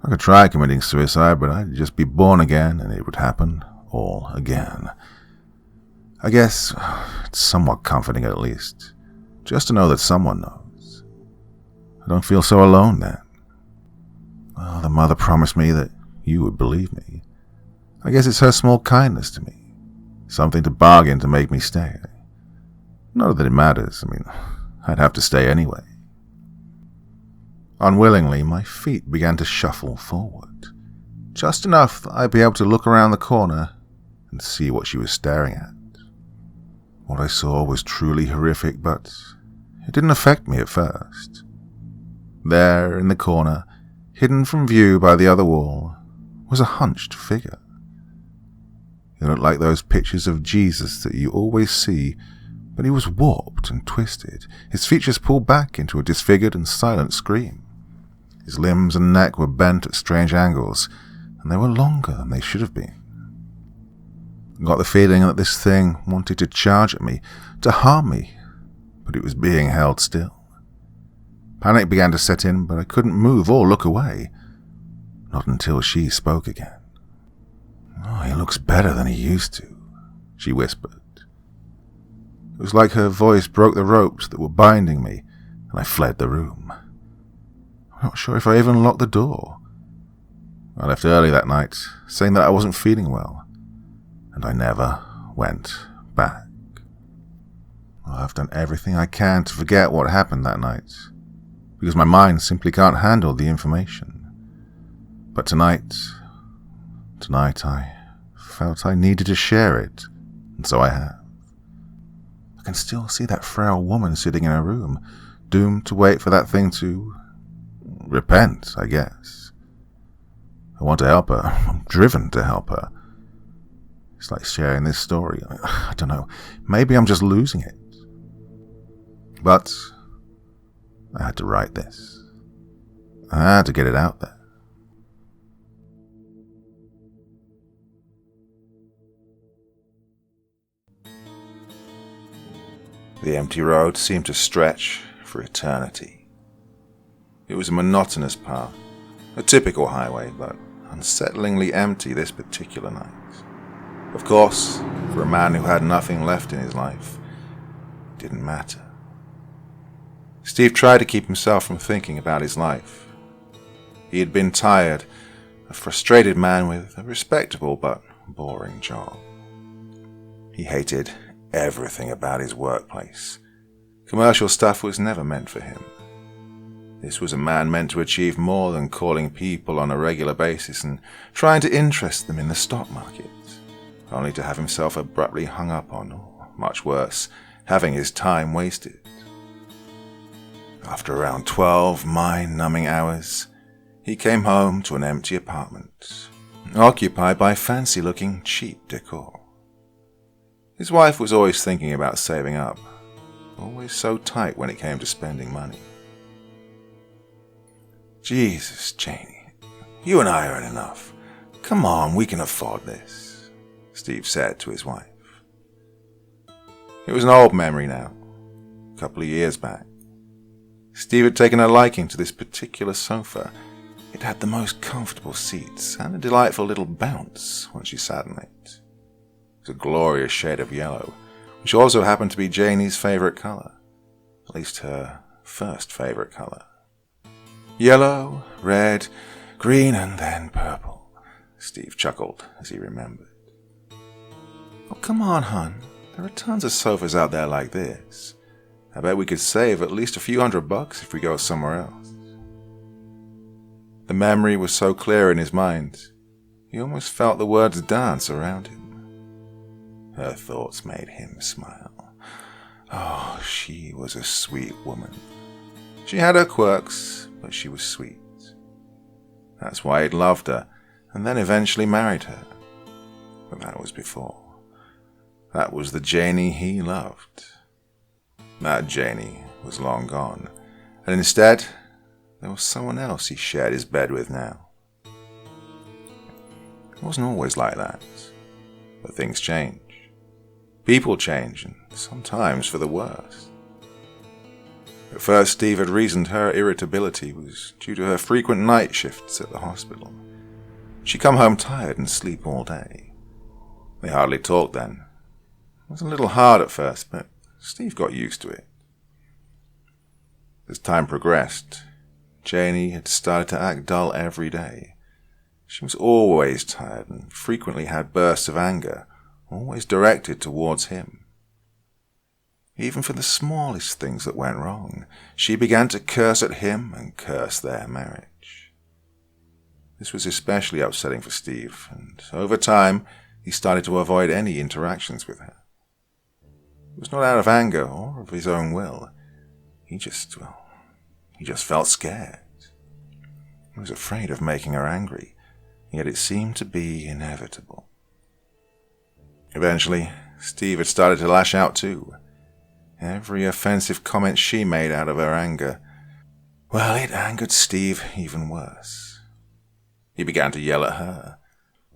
I could try committing suicide, but I'd just be born again and it would happen all again. I guess it's somewhat comforting at least, just to know that someone knows. I don't feel so alone then. Well, the mother promised me that you would believe me. I guess it's her small kindness to me. Something to bargain to make me stay. Not that it matters. I mean, I'd have to stay anyway. Unwillingly, my feet began to shuffle forward, just enough that I'd be able to look around the corner and see what she was staring at. What I saw was truly horrific, but it didn't affect me at first. There, in the corner, hidden from view by the other wall, was a hunched figure. It looked like those pictures of Jesus that you always see, but he was warped and twisted, his features pulled back into a disfigured and silent scream. His limbs and neck were bent at strange angles, and they were longer than they should have been. I got the feeling that this thing wanted to charge at me, to harm me, but it was being held still. Panic began to set in, but I couldn't move or look away. Not until she spoke again. "Oh, he looks better than he used to," she whispered. It was like her voice broke the ropes that were binding me, and I fled the room. I'm not sure if I even locked the door. I left early that night, saying that I wasn't feeling well, and I never went back. I've done everything I can to forget what happened that night, because my mind simply can't handle the information. But tonight I felt I needed to share it, and so I have. I can still see that frail woman sitting in her room, doomed to wait for that thing to repent, I guess. I want to help her. I'm driven to help her. It's like sharing this story. I don't know. Maybe I'm just losing it. But I had to write this. I had to get it out there. The empty road seemed to stretch for eternity. It was a monotonous path, a typical highway, but unsettlingly empty this particular night. Of course, for a man who had nothing left in his life, it didn't matter. Steve tried to keep himself from thinking about his life. He had been tired, a frustrated man with a respectable but boring job. He hated everything about his workplace. Commercial stuff was never meant for him. This was a man meant to achieve more than calling people on a regular basis and trying to interest them in the stock market, only to have himself abruptly hung up on, or much worse, having his time wasted. After around 12 mind-numbing hours, he came home to an empty apartment, occupied by fancy-looking cheap decor. His wife was always thinking about saving up, always so tight when it came to spending money. "Jesus, Janie, you and I earn enough. Come on, we can afford this," Steve said to his wife. It was an old memory now, a couple of years back. Steve had taken a liking to this particular sofa. It had the most comfortable seats and a delightful little bounce once you sat on it. It was a glorious shade of yellow, which also happened to be Janie's favourite colour, at least her first favourite colour. Yellow, red, green, and then purple, Steve chuckled as he remembered. Oh, come on, hon. There are tons of sofas out there like this. I bet we could save at least a few $100 if we go somewhere else. The memory was so clear in his mind, he almost felt the words dance around him. Her thoughts made him smile. Oh, she was a sweet woman. She had her quirks, but she was sweet. That's why he'd loved her, and then eventually married her. But that was before. That was the Janie he loved. That Janie was long gone, and instead, there was someone else he shared his bed with now. It wasn't always like that, but things change. People change, and sometimes for the worse. At first, Steve had reasoned her irritability was due to her frequent night shifts at the hospital. She'd come home tired and sleep all day. They hardly talked then. It was a little hard at first, but Steve got used to it. As time progressed, Janie had started to act dull every day. She was always tired and frequently had bursts of anger, always directed towards him. Even for the smallest things that went wrong, she began to curse at him and curse their marriage. This was especially upsetting for Steve, and over time, he started to avoid any interactions with her. It was not out of anger or of his own will. He just felt scared. He was afraid of making her angry, yet it seemed to be inevitable. Eventually, Steve had started to lash out too. Every offensive comment she made out of her anger, well, it angered Steve even worse. He began to yell at her,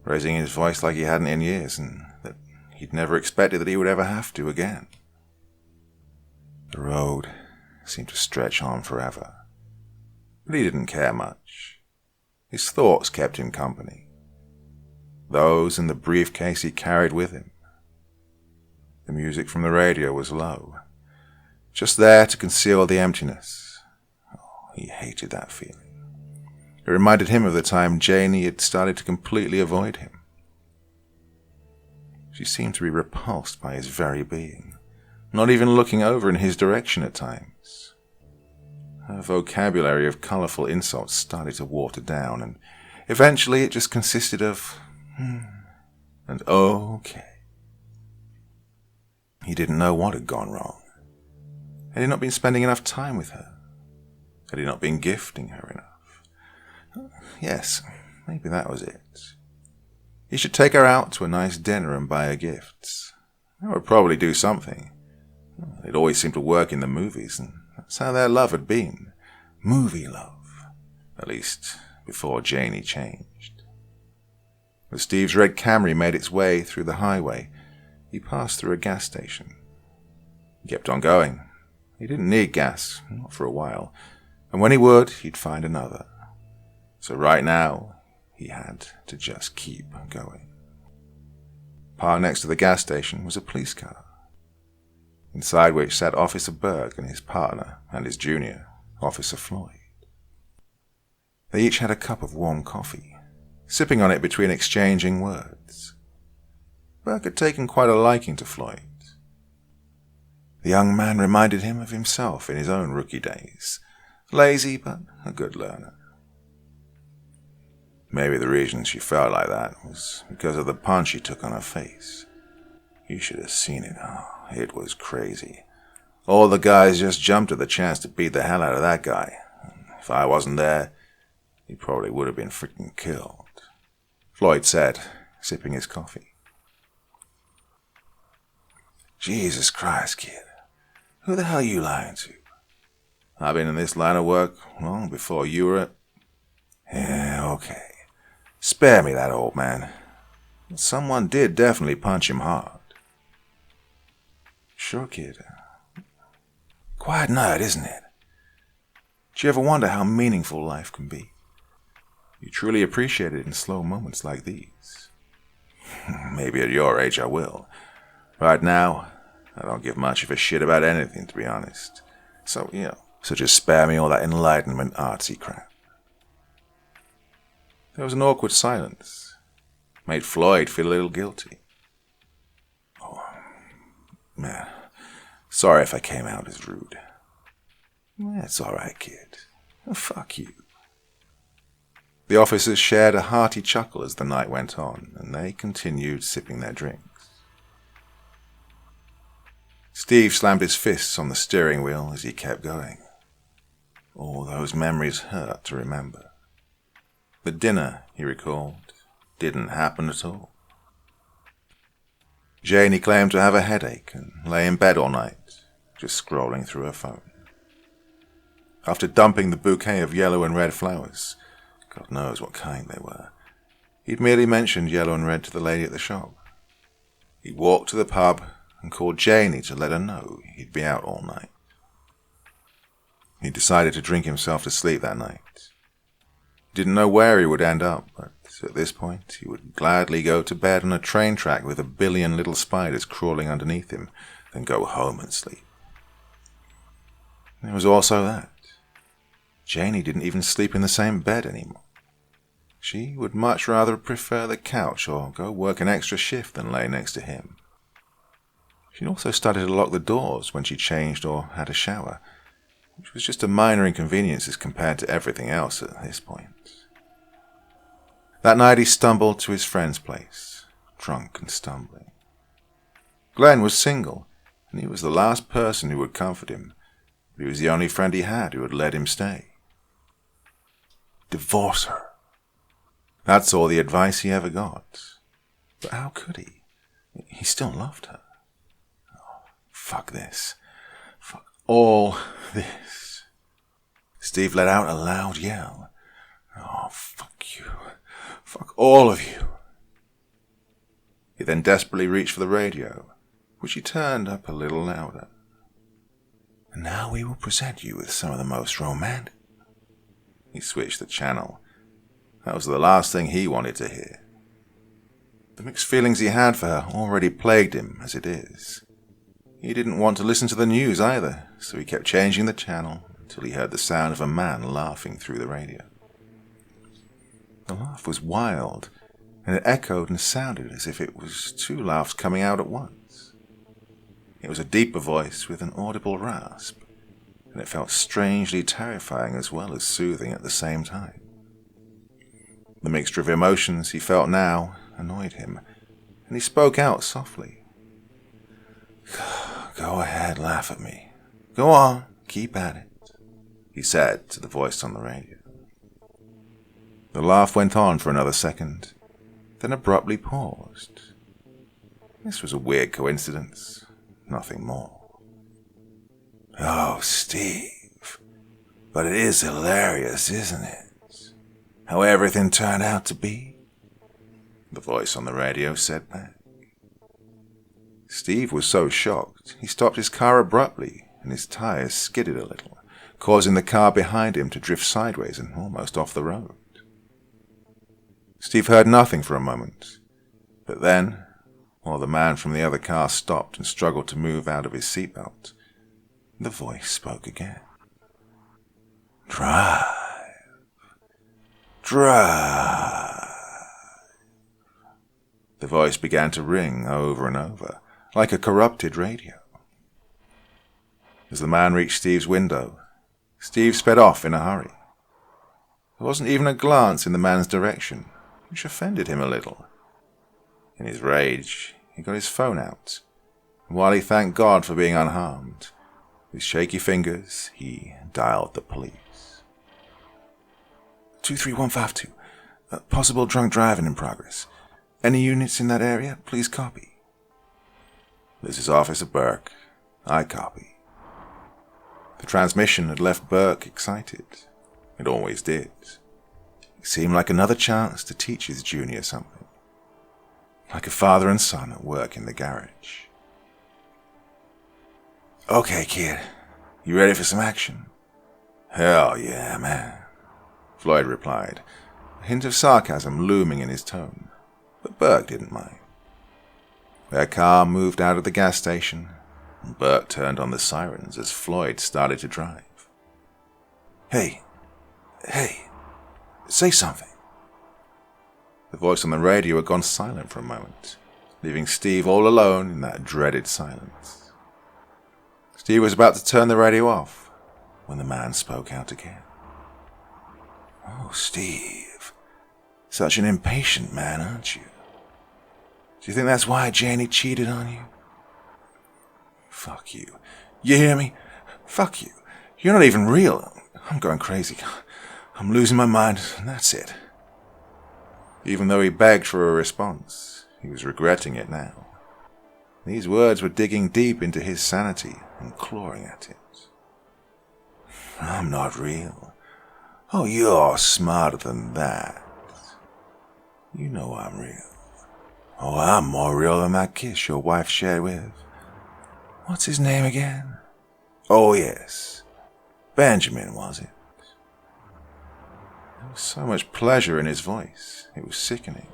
raising his voice like he hadn't in years, and that he'd never expected that he would ever have to again. The road seemed to stretch on forever, but he didn't care much. His thoughts kept him company. Those in the briefcase he carried with him. The music from the radio was low, just there to conceal the emptiness. Oh, he hated that feeling. It reminded him of the time Janie had started to completely avoid him. She seemed to be repulsed by his very being, not even looking over in his direction at times. Her vocabulary of colourful insults started to water down, and eventually it just consisted of and okay. He didn't know what had gone wrong. Had he not been spending enough time with her? Had he not been gifting her enough? Yes, maybe that was it. He should take her out to a nice dinner and buy her gifts. That would probably do something. It always seemed to work in the movies, and that's how their love had been. Movie love. At least, before Janie changed. As Steve's red Camry made its way through the highway, he passed through a gas station. He kept on going. He didn't need gas, not for a while, and when he would, he'd find another. So right now, he had to just keep going. Parked next to the gas station was a police car, inside which sat Officer Berg and his partner and his junior, Officer Floyd. They each had a cup of warm coffee, sipping on it between exchanging words. Berg had taken quite a liking to Floyd. The young man reminded him of himself in his own rookie days, lazy but a good learner. Maybe the reason she felt like that was because of the punch he took on her face. You should have seen it. Oh, it was crazy. All the guys just jumped at the chance to beat the hell out of that guy. If I wasn't there, he probably would have been freaking killed, Floyd said, sipping his coffee. Jesus Christ, kid. Who the hell are you lying to? I've been in this line of work long before you were at... Yeah, okay. Spare me that, old man. Someone did definitely punch him hard. Sure, kid. Quiet night, isn't it? Do you ever wonder how meaningful life can be? You truly appreciate it in slow moments like these. Maybe at your age I will. Right now, I don't give much of a shit about anything, to be honest. So just spare me all that enlightenment artsy crap. There was an awkward silence. Made Floyd feel a little guilty. Oh, man. Sorry if I came out as rude. It's alright, kid. Fuck you. The officers shared a hearty chuckle as the night went on, and they continued sipping their drinks. Steve slammed his fists on the steering wheel as he kept going. All those memories hurt to remember. The dinner, he recalled, didn't happen at all. Janie claimed to have a headache and lay in bed all night, just scrolling through her phone. After dumping the bouquet of yellow and red flowers, God knows what kind they were, he'd merely mentioned yellow and red to the lady at the shop. He walked to the pub and called Janie to let her know he'd be out all night. He decided to drink himself to sleep that night. He didn't know where he would end up, but at this point he would gladly go to bed on a train track with a billion little spiders crawling underneath him, then go home and sleep. There was also that. Janie didn't even sleep in the same bed anymore. She would much rather prefer the couch or go work an extra shift than lay next to him. She'd also started to lock the doors when she changed or had a shower, which was just a minor inconvenience as compared to everything else at this point. That night he stumbled to his friend's place, drunk and stumbling. Glenn was single, and he was the last person who would comfort him, but he was the only friend he had who would let him stay. Divorce her. That's all the advice he ever got. But how could he? He still loved her. Oh, fuck this. Fuck all this. Steve let out a loud yell. Oh, fuck you. Fuck all of you. He then desperately reached for the radio, which he turned up a little louder. And now we will present you with some of the most romantic. He switched the channel. That was the last thing he wanted to hear. The mixed feelings he had for her already plagued him as it is. He didn't want to listen to the news either, so he kept changing the channel until he heard the sound of a man laughing through the radio. The laugh was wild, and it echoed and sounded as if it was two laughs coming out at once. It was a deeper voice with an audible rasp, and it felt strangely terrifying as well as soothing at the same time. The mixture of emotions he felt now annoyed him, and he spoke out softly. Go ahead, laugh at me. Go on, keep at it, he said to the voice on the radio. The laugh went on for another second, then abruptly paused. This was a weird coincidence, nothing more. Oh, Steve, but it is hilarious, isn't it? How everything turned out to be? The voice on the radio said back. Steve was so shocked, he stopped his car abruptly, and his tires skidded a little, causing the car behind him to drift sideways and almost off the road. Steve heard nothing for a moment, but then, while the man from the other car stopped and struggled to move out of his seatbelt, the voice spoke again. Drive. Drive. The voice began to ring over and over, like a corrupted radio. As the man reached Steve's window, Steve sped off in a hurry. There wasn't even a glance in the man's direction, which offended him a little. In his rage, he got his phone out, and while he thanked God for being unharmed, with shaky fingers, he dialed the police. 23152. Possible drunk driving in progress. Any units in that area, please copy. This is Officer Burke. I copy. The transmission had left Burke excited. It always did. It seemed like another chance to teach his junior something. Like a father and son at work in the garage. Okay, kid. You ready for some action? Hell yeah, man, Floyd replied, a hint of sarcasm looming in his tone, but Burke didn't mind. Their car moved out of the gas station, and Burke turned on the sirens as Floyd started to drive. Hey, say something. The voice on the radio had gone silent for a moment, leaving Steve all alone in that dreaded silence. Steve was about to turn the radio off when the man spoke out again. Oh, Steve, such an impatient man, aren't you? Do you think that's why Janie cheated on you? Fuck you. You hear me? Fuck you. You're not even real. I'm going crazy. I'm losing my mind, and that's it. Even though he begged for a response, he was regretting it now. These words were digging deep into his sanity and clawing at it. I'm not real. Oh, you're smarter than that. You know I'm real. Oh, I'm more real than that kiss your wife shared with. What's his name again? Oh, yes. Benjamin, was it? There was so much pleasure in his voice. It was sickening.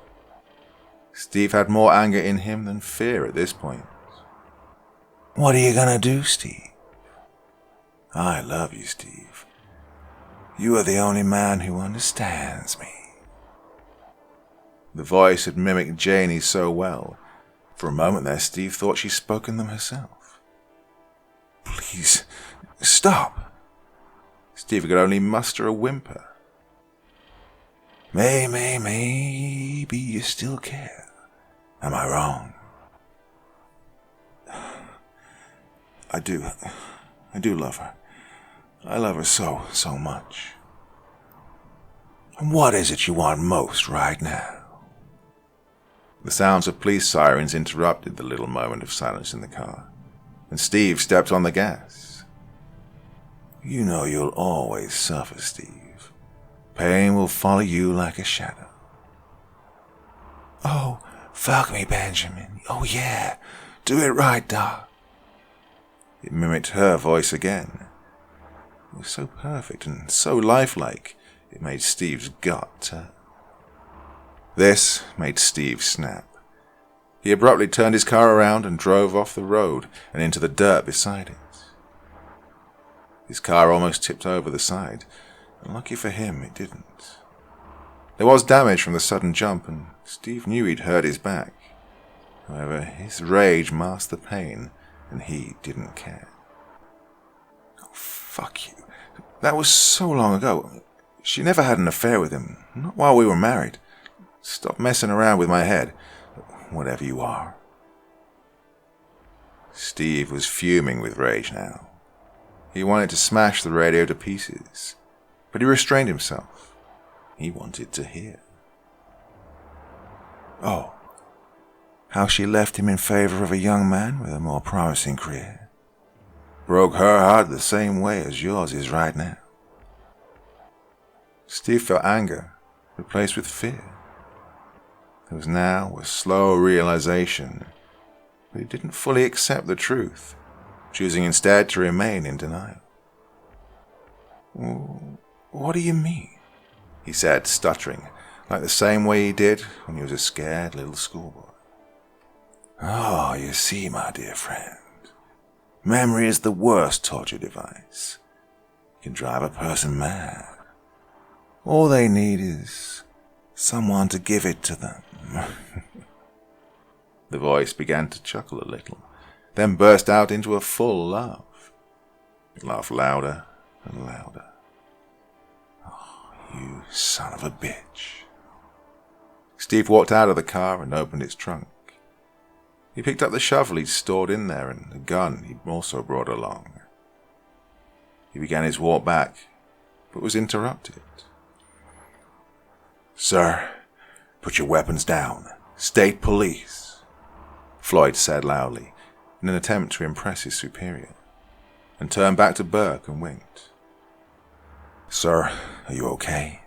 Steve had more anger in him than fear at this point. What are you gonna do, Steve? I love you, Steve. You are the only man who understands me. The voice had mimicked Janie so well. For a moment there, Steve thought she'd spoken them herself. Please, stop. Steve could only muster a whimper. Maybe you still care. Am I wrong? I do love her. I love her so much. And what is it you want most right now? The sounds of police sirens interrupted the little moment of silence in the car, and Steve stepped on the gas. You know you'll always suffer, Steve. Pain will follow you like a shadow. Oh, fuck me, Benjamin. Oh, yeah. Do it right, Doc. It mimicked her voice again. It was so perfect and so lifelike, it made Steve's gut turn. This made Steve snap. He abruptly turned his car around and drove off the road and into the dirt beside it. His car almost tipped over the side, and lucky for him, it didn't. There was damage from the sudden jump, and Steve knew he'd hurt his back. However, his rage masked the pain, and he didn't care. Oh, fuck you. That was so long ago. She never had an affair with him, not while we were married. Stop messing around with my head, whatever you are. Steve was fuming with rage now. He wanted to smash the radio to pieces, but he restrained himself. He wanted to hear. Oh, how she left him in favor of a young man with a more promising career. Broke her heart the same way as yours is right now. Steve felt anger, replaced with fear. There was now a slow realization, but he didn't fully accept the truth, choosing instead to remain in denial. What do you mean? He said, stuttering, like the same way he did when he was a scared little schoolboy. Oh, you see, my dear friend, memory is the worst torture device. It can drive a person mad. All they need is someone to give it to them. The voice began to chuckle a little, then burst out into a full laugh. It laughed louder and louder. Oh, you son of a bitch. Steve walked out of the car and opened its trunk. He picked up the shovel he'd stored in there and the gun he'd also brought along. He began his walk back, but was interrupted. Sir, put your weapons down. State police, Floyd said loudly, in an attempt to impress his superior, and turned back to Burke and winked. Sir, are you okay?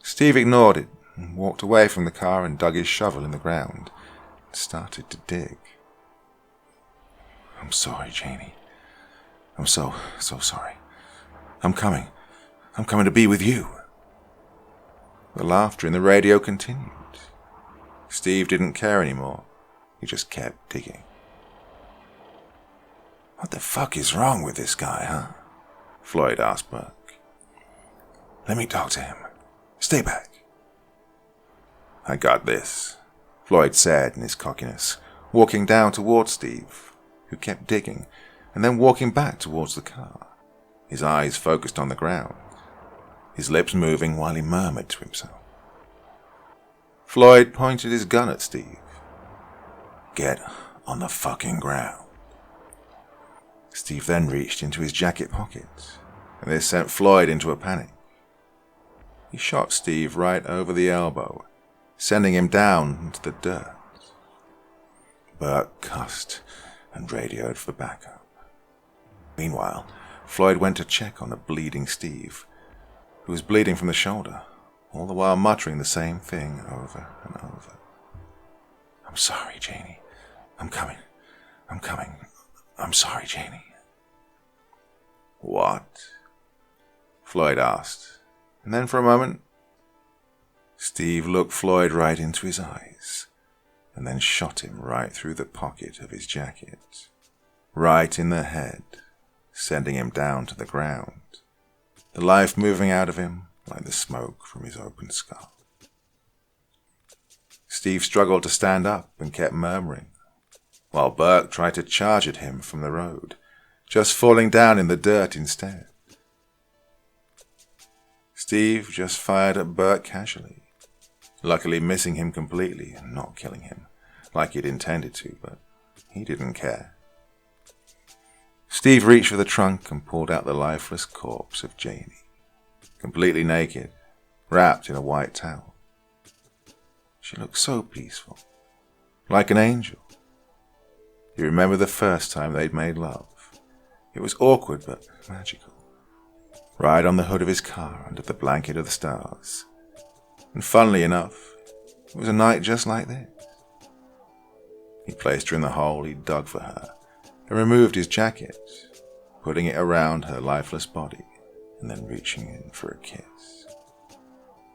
Steve ignored it and walked away from the car and dug his shovel in the ground and started to dig. I'm sorry, Janie. I'm so sorry. I'm coming. I'm coming to be with you." The laughter in the radio continued. Steve didn't care anymore. He just kept digging. "What the fuck is wrong with this guy, huh?" Floyd asked Burke. "Let me talk to him. Stay back." "I got this," Floyd said in his cockiness, walking down towards Steve, who kept digging, and then walking back towards the car, his eyes focused on the ground, his lips moving while he murmured to himself. Floyd pointed his gun at Steve. "Get on the fucking ground." Steve then reached into his jacket pocket, and this sent Floyd into a panic. He shot Steve right over the elbow, sending him down into the dirt. Burke cussed and radioed for backup. Meanwhile, Floyd went to check on the bleeding Steve, who was bleeding from the shoulder, all the while muttering the same thing over and over. "I'm sorry, Janie. I'm coming. I'm coming. I'm sorry, Janie." "What?" Floyd asked, and then for a moment, Steve looked Floyd right into his eyes, and then shot him right through the pocket of his jacket, right in the head, sending him down to the ground, the life moving out of him like the smoke from his open skull. Steve struggled to stand up and kept murmuring, while Burke tried to charge at him from the road, just falling down in the dirt instead. Steve just fired at Burke casually, luckily missing him completely and not killing him, like he'd intended to, but he didn't care. Steve reached for the trunk and pulled out the lifeless corpse of Janie, completely naked, wrapped in a white towel. She looked so peaceful, like an angel. He remembered the first time they'd made love. It was awkward but magical. Right on the hood of his car under the blanket of the stars. And funnily enough, it was a night just like this. He placed her in the hole he'd dug for her and removed his jacket, putting it around her lifeless body and then reaching in for a kiss.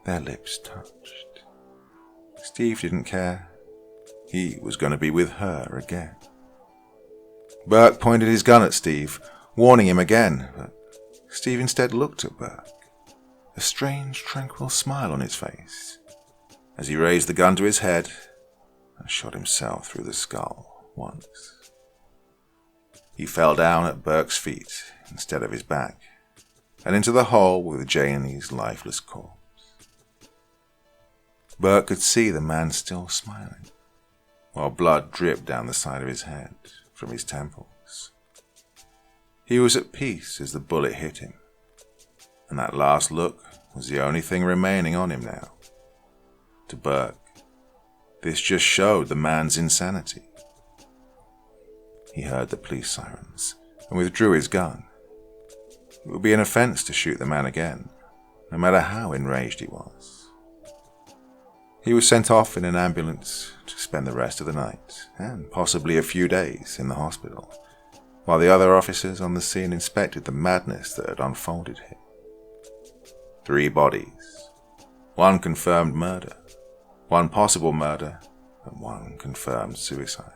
Their lips touched. Steve didn't care. He was going to be with her again. Burke pointed his gun at Steve, warning him again, but Steve instead looked at Burke, a strange, tranquil smile on his face, as he raised the gun to his head and shot himself through the skull once. He fell down at Burke's feet instead of his back, and into the hole with Janie's lifeless corpse. Burke could see the man still smiling, while blood dripped down the side of his head from his temples. He was at peace as the bullet hit him, and that last look was the only thing remaining on him now. To Burke, this just showed the man's insanity. He heard the police sirens and withdrew his gun. It would be an offense to shoot the man again, no matter how enraged he was. He was sent off in an ambulance to spend the rest of the night, and possibly a few days, in the hospital, while the other officers on the scene inspected the madness that had unfolded here. 3 bodies, 1 confirmed murder, 1 possible murder, and 1 confirmed suicide.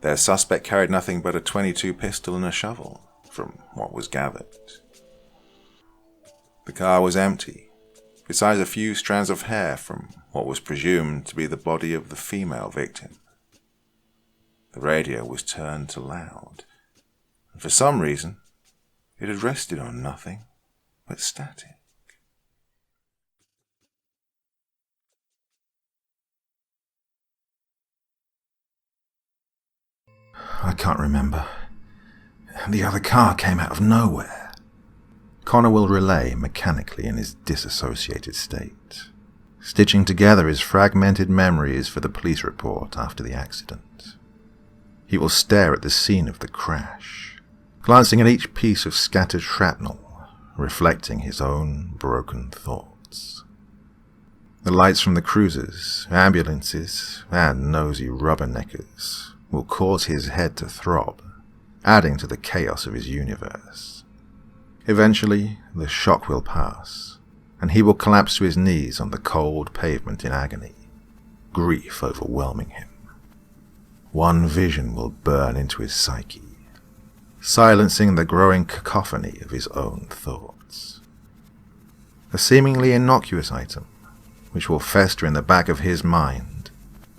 Their suspect carried nothing but a .22 pistol and a shovel, from what was gathered. The car was empty, besides a few strands of hair from what was presumed to be the body of the female victim. The radio was turned to loud, and for some reason, it had rested on nothing but static. I can't remember. The other car came out of nowhere. Connor will relay mechanically in his disassociated state, stitching together his fragmented memories for the police report after the accident. He will stare at the scene of the crash, glancing at each piece of scattered shrapnel, reflecting his own broken thoughts. The lights from the cruisers, ambulances, and nosy rubberneckers will cause his head to throb, adding to the chaos of his universe. Eventually, the shock will pass, and he will collapse to his knees on the cold pavement in agony, grief overwhelming him. One vision will burn into his psyche, silencing the growing cacophony of his own thoughts. A seemingly innocuous item, which will fester in the back of his mind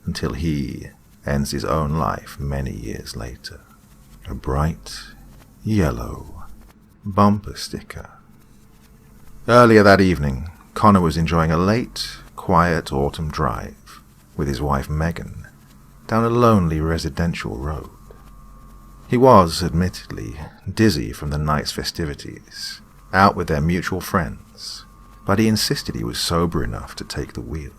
until he ends his own life many years later. A bright, yellow bumper sticker. Earlier that evening, Connor was enjoying a late, quiet autumn drive with his wife Megan down a lonely residential road. He was, admittedly, dizzy from the night's festivities, out with their mutual friends, but he insisted he was sober enough to take the wheel.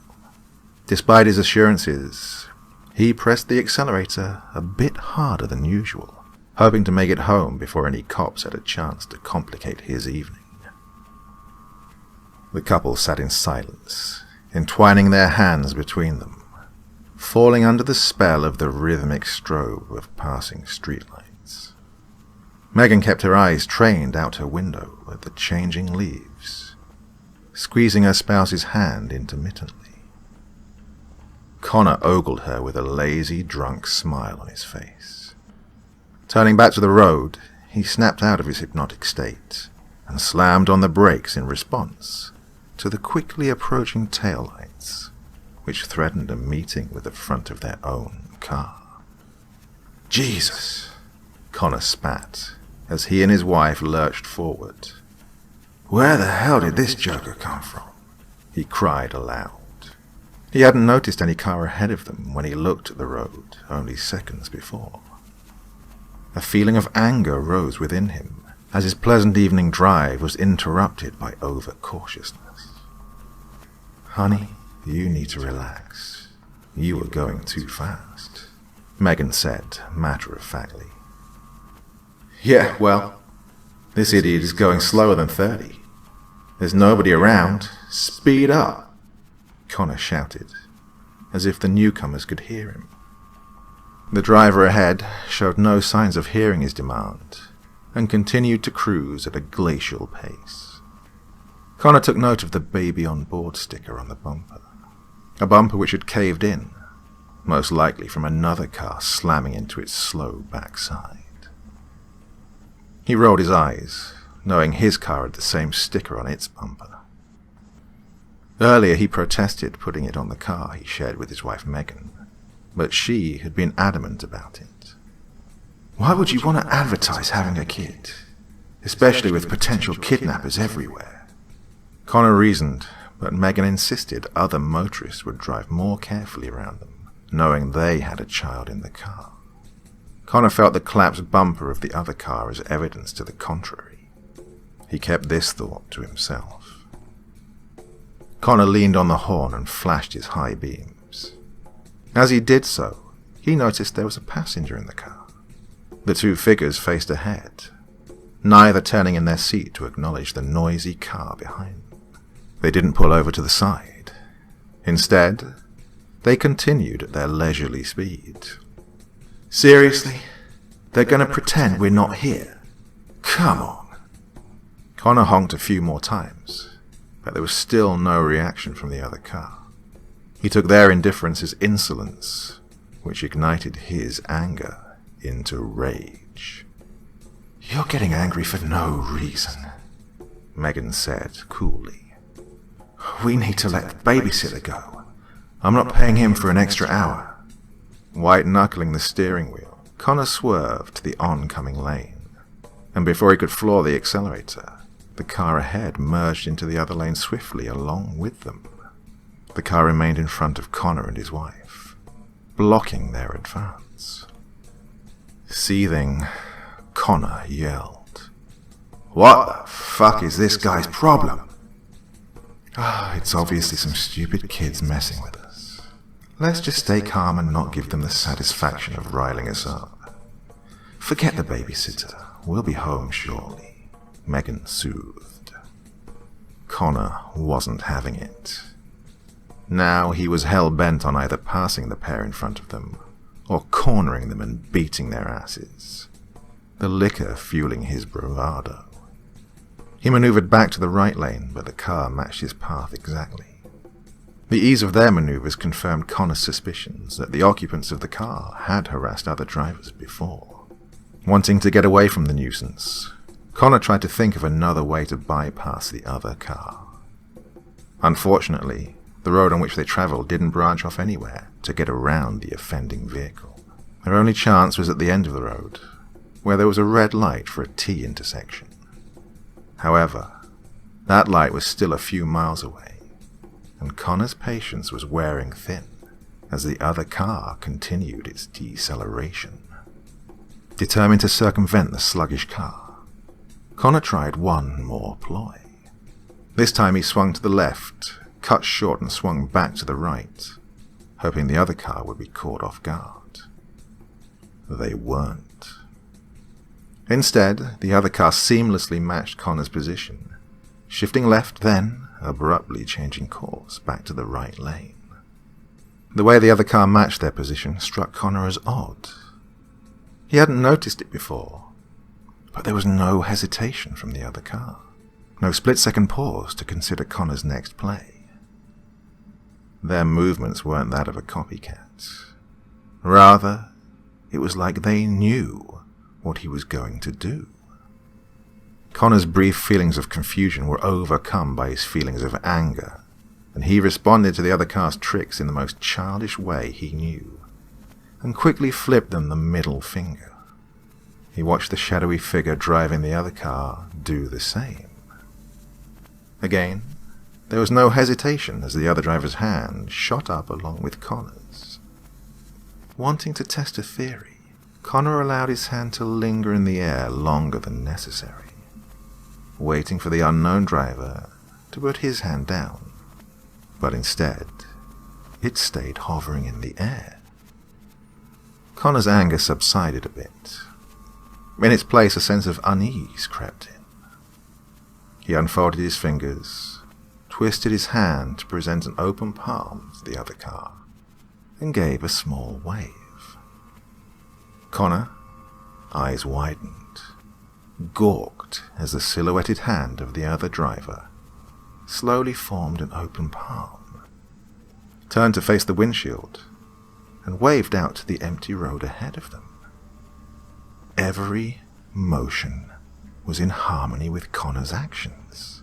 Despite his assurances, he pressed the accelerator a bit harder than usual, hoping to make it home before any cops had a chance to complicate his evening. The couple sat in silence, entwining their hands between them, falling under the spell of the rhythmic strobe of passing streetlights. Megan kept her eyes trained out her window at the changing leaves, squeezing her spouse's hand intermittently. Connor ogled her with a lazy, drunk smile on his face. Turning back to the road, he snapped out of his hypnotic state and slammed on the brakes in response to the quickly approaching taillights, which threatened a meeting with the front of their own car. "Jesus!" Connor spat as he and his wife lurched forward. "Where the hell did this joker come from?" he cried aloud. He hadn't noticed any car ahead of them when he looked at the road only seconds before. A feeling of anger rose within him as his pleasant evening drive was interrupted by overcautiousness. "Honey, you need to relax. You were going too fast," Megan said, matter-of-factly. "Yeah, well, this idiot is going slower than 30. There's nobody around. Speed up," Connor shouted, as if the newcomers could hear him. The driver ahead showed no signs of hearing his demand and continued to cruise at a glacial pace. Connor took note of the baby on board sticker on the bumper, a bumper which had caved in, most likely from another car slamming into its slow backside. He rolled his eyes, knowing his car had the same sticker on its bumper. Earlier he protested putting it on the car he shared with his wife Megan, but she had been adamant about it. "Why would you want to advertise having a kid, especially with potential kidnappers everywhere?" Connor reasoned, but Megan insisted other motorists would drive more carefully around them, knowing they had a child in the car. Connor felt the collapsed bumper of the other car as evidence to the contrary. He kept this thought to himself. Connor leaned on the horn and flashed his high beams. As he did so, he noticed there was a passenger in the car. The two figures faced ahead, neither turning in their seat to acknowledge the noisy car behind them. They didn't pull over to the side. Instead, they continued at their leisurely speed. "Seriously? They're going to pretend we're not here? Come on." Connor honked a few more times, but there was still no reaction from the other car. He took their indifference as insolence, which ignited his anger into rage. "You're getting angry for no reason," Megan said coolly. "We need to let the babysitter go. I'm not paying him for an extra hour." White-knuckling the steering wheel, Connor swerved to the oncoming lane, and before he could floor the accelerator, the car ahead merged into the other lane swiftly along with them. The car remained in front of Connor and his wife, blocking their advance. Seething, Connor yelled, "What the fuck is this guy's problem?" It's obviously some stupid kids messing with us. Let's just stay calm and not give them the satisfaction of riling us up. Forget the babysitter. We'll be home shortly," Megan soothed. Connor wasn't having it. Now he was hell-bent on either passing the pair in front of them or cornering them and beating their asses, the liquor fueling his bravado. He maneuvered back to the right lane, but the car matched his path exactly. The ease of their maneuvers confirmed Connor's suspicions that the occupants of the car had harassed other drivers before. Wanting to get away from the nuisance, Connor tried to think of another way to bypass the other car. Unfortunately, the road on which they travelled didn't branch off anywhere to get around the offending vehicle. Their only chance was at the end of the road, where there was a red light for a T intersection. However, that light was still a few miles away, and Connor's patience was wearing thin as the other car continued its deceleration. Determined to circumvent the sluggish car, Connor tried one more ploy. This time he swung to the left, cut short and swung back to the right, hoping the other car would be caught off guard. They weren't. Instead, the other car seamlessly matched Connor's position, shifting left, then abruptly changing course back to the right lane. The way the other car matched their position struck Connor as odd. He hadn't noticed it before, but there was no hesitation from the other car. No split-second pause to consider Connor's next play. Their movements weren't that of a copycat. Rather, it was like they knew what he was going to do. Connor's brief feelings of confusion were overcome by his feelings of anger, and he responded to the other car's tricks in the most childish way he knew, and quickly flipped them the middle finger. He watched the shadowy figure driving the other car do the same. Again, there was no hesitation as the other driver's hand shot up along with Connor's. Wanting to test a theory, Connor allowed his hand to linger in the air longer than necessary, waiting for the unknown driver to put his hand down, but instead, it stayed hovering in the air. Connor's anger subsided a bit. In its place, a sense of unease crept in. He unfolded his fingers, twisted his hand to present an open palm to the other car, and gave a small wave. Connor, eyes widened, gawked as the silhouetted hand of the other driver slowly formed an open palm, turned to face the windshield, and waved out to the empty road ahead of them. Every motion was in harmony with Connor's actions.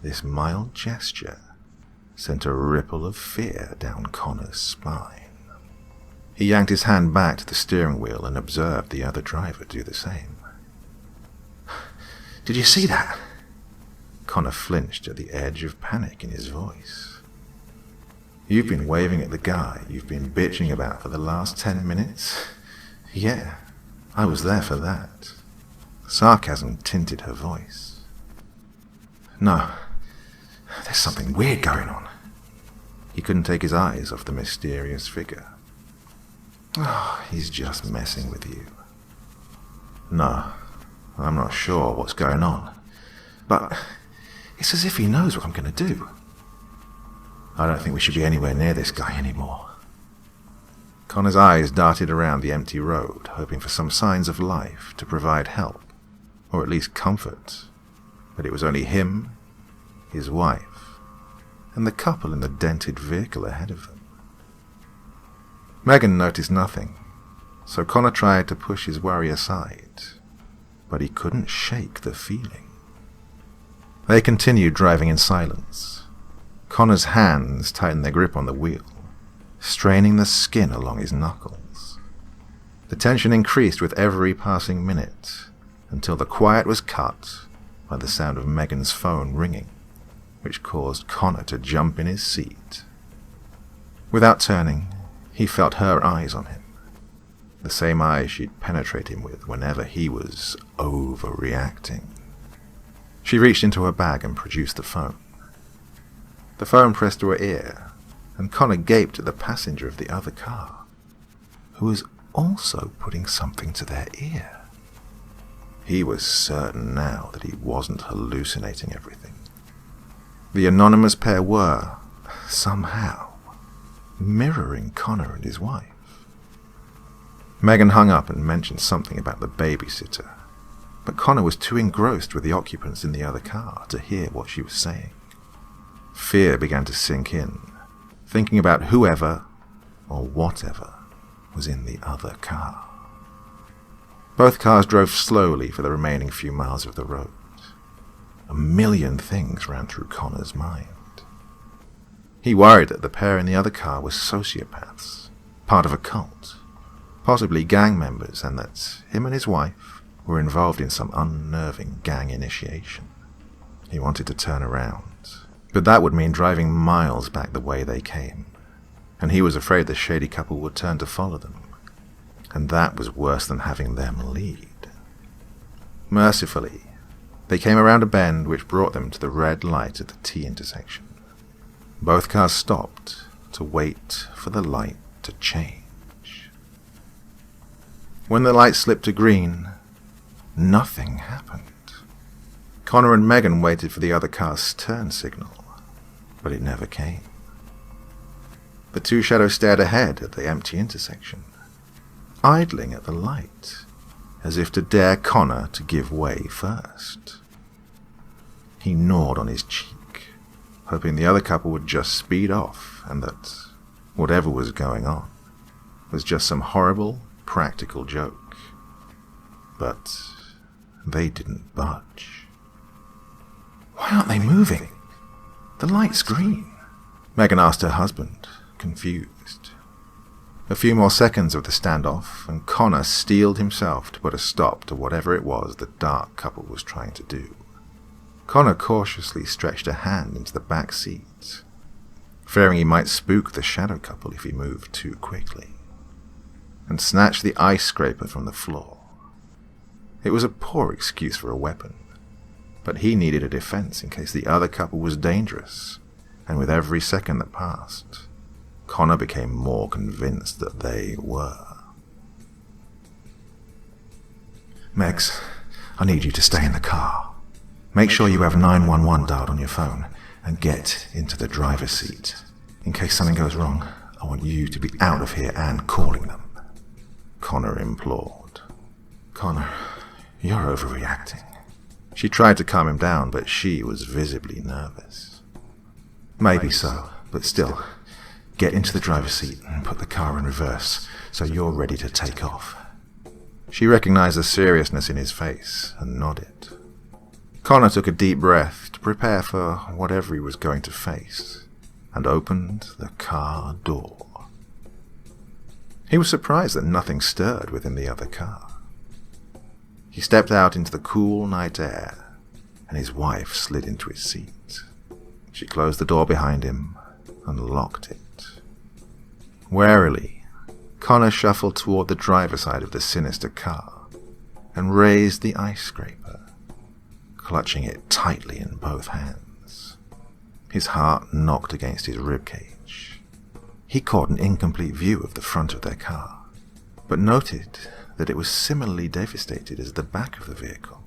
This mild gesture sent a ripple of fear down Connor's spine. He yanked his hand back to the steering wheel and observed the other driver do the same. "Did you see that?" Connor flinched at the edge of panic in his voice. "You've been waving at the guy you've been bitching about for the last 10 minutes? Yeah, I was there for that." Sarcasm tinted her voice. "No, there's something weird going on." He couldn't take his eyes off the mysterious figure. "Oh, he's just messing with you." "No, I'm not sure what's going on, but it's as if he knows what I'm going to do." "I don't think we should be anywhere near this guy anymore." Connor's eyes darted around the empty road, hoping for some signs of life to provide help, or at least comfort, but it was only him, his wife, and the couple in the dented vehicle ahead of them. Megan noticed nothing, so Connor tried to push his worry aside, but he couldn't shake the feeling. They continued driving in silence. Connor's hands tightened their grip on the wheel, straining the skin along his knuckles. The tension increased with every passing minute, until the quiet was cut by the sound of Megan's phone ringing, which caused Connor to jump in his seat. Without turning, he felt her eyes on him, the same eyes she'd penetrate him with whenever he was overreacting. She reached into her bag and produced the phone. The phone pressed to her ear, and Connor gaped at the passenger of the other car, who was also putting something to their ear. He was certain now that he wasn't hallucinating everything. The anonymous pair were, somehow, mirroring Connor and his wife. Megan hung up and mentioned something about the babysitter, but Connor was too engrossed with the occupants in the other car to hear what she was saying. Fear began to sink in, thinking about whoever or whatever was in the other car. Both cars drove slowly for the remaining few miles of the road. A million things ran through Connor's mind. He worried that the pair in the other car were sociopaths, part of a cult, possibly gang members, and that him and his wife were involved in some unnerving gang initiation. He wanted to turn around, but that would mean driving miles back the way they came, and he was afraid the shady couple would turn to follow them, and that was worse than having them lead. Mercifully, they came around a bend which brought them to the red light at the T intersection. Both cars stopped to wait for the light to change. When the light slipped to green, nothing happened. Connor and Megan waited for the other car's turn signal, but it never came. The two shadows stared ahead at the empty intersection, idling at the light, as if to dare Connor to give way first. He gnawed on his cheek, hoping the other couple would just speed off and that whatever was going on was just some horrible practical joke. But they didn't budge. "Why aren't they moving? The light's green," Megan asked her husband, confused. A few more seconds of the standoff, and Connor steeled himself to put a stop to whatever it was the dark couple was trying to do. Connor cautiously stretched a hand into the back seat, fearing he might spook the shadow couple if he moved too quickly, and snatched the ice scraper from the floor. It was a poor excuse for a weapon, but he needed a defense in case the other couple was dangerous, and with every second that passed, Connor became more convinced that they were. "Megs, I need you to stay in the car. Make sure you have 911 dialed on your phone and get into the driver's seat. In case something goes wrong, I want you to be out of here and calling them," Connor implored. "Connor, you're overreacting." She tried to calm him down, but she was visibly nervous. "Maybe so, but still, get into the driver's seat and put the car in reverse so you're ready to take off." She recognized the seriousness in his face and nodded. Connor took a deep breath to prepare for whatever he was going to face, and opened the car door. He was surprised that nothing stirred within the other car. He stepped out into the cool night air, and his wife slid into his seat. She closed the door behind him and locked it. Warily, Connor shuffled toward the driver's side of the sinister car and raised the ice scraper, clutching it tightly in both hands. His heart knocked against his ribcage. He caught an incomplete view of the front of their car, but noted that it was similarly devastated as the back of the vehicle.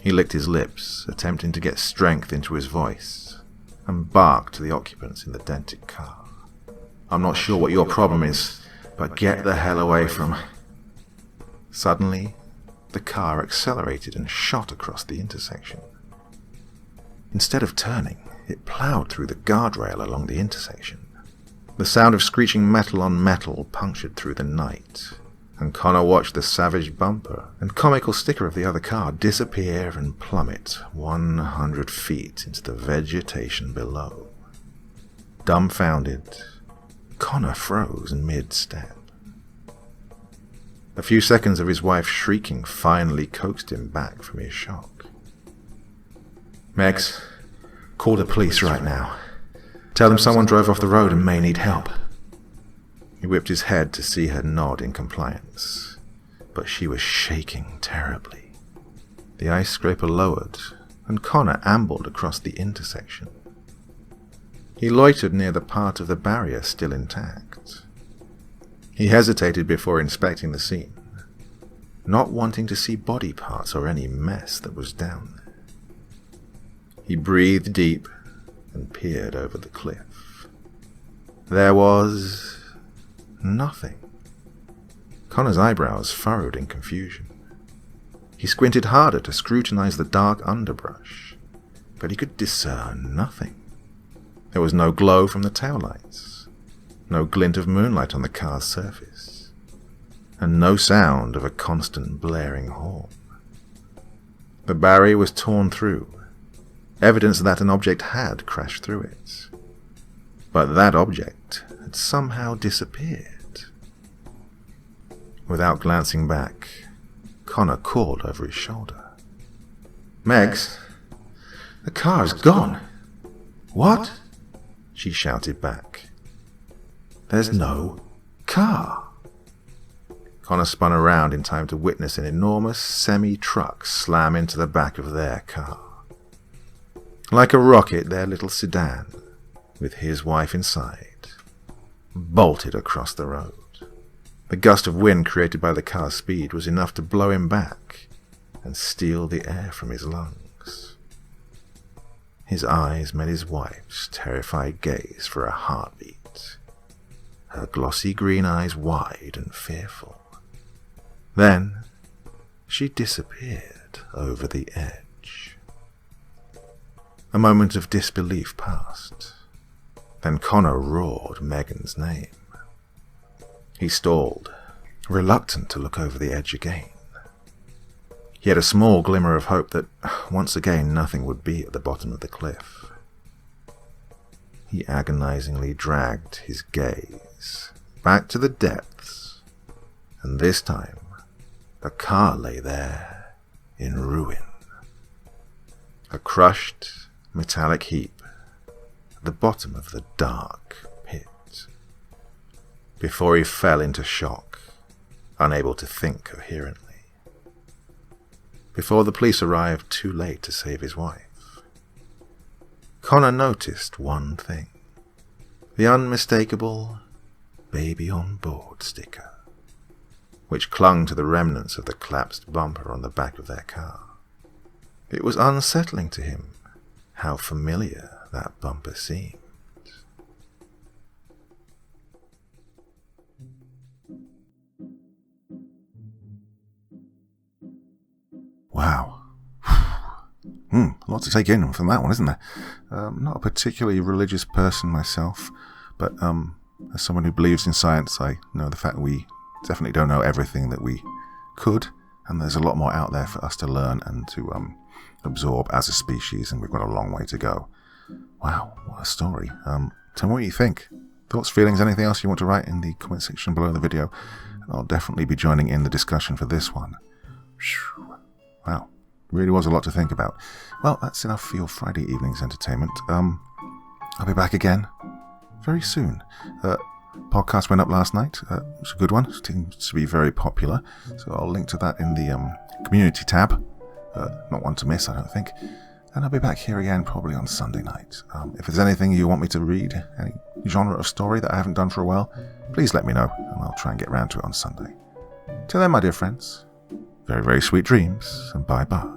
He licked his lips, attempting to get strength into his voice, and barked to the occupants in the dented car. "I'm not sure what your problem is, but get the hell away from..." Suddenly, the car accelerated and shot across the intersection. Instead of turning, it plowed through the guardrail along the intersection. The sound of screeching metal on metal punctured through the night, and Connor watched the savage bumper and comical sticker of the other car disappear and plummet 100 feet into the vegetation below. Dumbfounded, Connor froze mid-step. A few seconds of his wife shrieking finally coaxed him back from his shock. "Megs, call the police right now. Tell them someone drove off the road and may need help." He whipped his head to see her nod in compliance, but she was shaking terribly. The ice scraper lowered, and Connor ambled across the intersection. He loitered near the part of the barrier still intact. He hesitated before inspecting the scene, not wanting to see body parts or any mess that was down there. He breathed deep and peered over the cliff. There was nothing. Connor's eyebrows furrowed in confusion. He squinted harder to scrutinize the dark underbrush, but he could discern nothing. There was no glow from the taillights, no glint of moonlight on the car's surface, and no sound of a constant blaring horn. The barrier was torn through, evidence that an object had crashed through it. But that object had somehow disappeared. Without glancing back, Connor called over his shoulder. "Megs, the car's gone." "What?" she shouted back. "There's no car." Connor spun around in time to witness an enormous semi-truck slam into the back of their car. Like a rocket, their little sedan, with his wife inside, bolted across the road. The gust of wind created by the car's speed was enough to blow him back and steal the air from his lungs. His eyes met his wife's terrified gaze for a heartbeat, her glossy green eyes wide and fearful. Then she disappeared over the edge. A moment of disbelief passed. Then Connor roared Megan's name. He stalled, reluctant to look over the edge again. He had a small glimmer of hope that once again nothing would be at the bottom of the cliff. He agonizingly dragged his gaze back to the depths, and this time the car lay there in ruin. A crushed metallic heap at the bottom of the dark pit. Before he fell into shock, unable to think coherently. Before the police arrived too late to save his wife. Connor noticed one thing: the unmistakable "baby on board" sticker, which clung to the remnants of the collapsed bumper on the back of their car. It was unsettling to him how familiar that bumper seemed. Wow. A lot to take in from that one, isn't there? I'm not a particularly religious person myself, but as someone who believes in science, I know the fact we definitely don't know everything that we could, and there's a lot more out there for us to learn and to absorb as a species, and we've got a long way to go. Wow, what a story. Tell me what you think. Thoughts, feelings, anything else you want to write in the comment section below the video, and I'll definitely be joining in the discussion for this one. Wow, really was a lot to think about. Well, that's enough for your Friday evening's entertainment. I'll be back again very soon. Podcast went up last night. It was a good one. It seems to be very popular. So I'll link to that in the community tab. Not one to miss, I don't think. And I'll be back here again probably on Sunday night. If there's anything you want me to read, any genre of story that I haven't done for a while, please let me know, and I'll try and get round to it on Sunday. Till then, my dear friends, very, very sweet dreams, and bye-bye.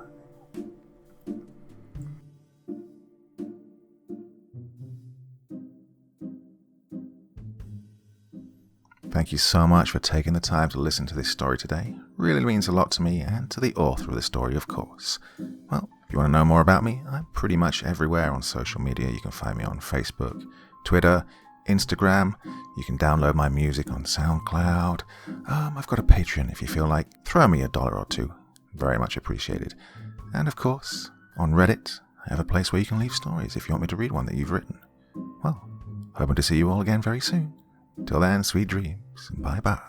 Thank you so much for taking the time to listen to this story today. Really means a lot to me and to the author of the story, of course. Well, if you want to know more about me, I'm pretty much everywhere on social media. You can find me on Facebook, Twitter, Instagram. You can download my music on SoundCloud. I've got a Patreon if you feel like. Throw me $1 or $2. Very much appreciated. And of course, on Reddit, I have a place where you can leave stories if you want me to read one that you've written. Well, hoping to see you all again very soon. Till then, sweet dreams. Bye-bye.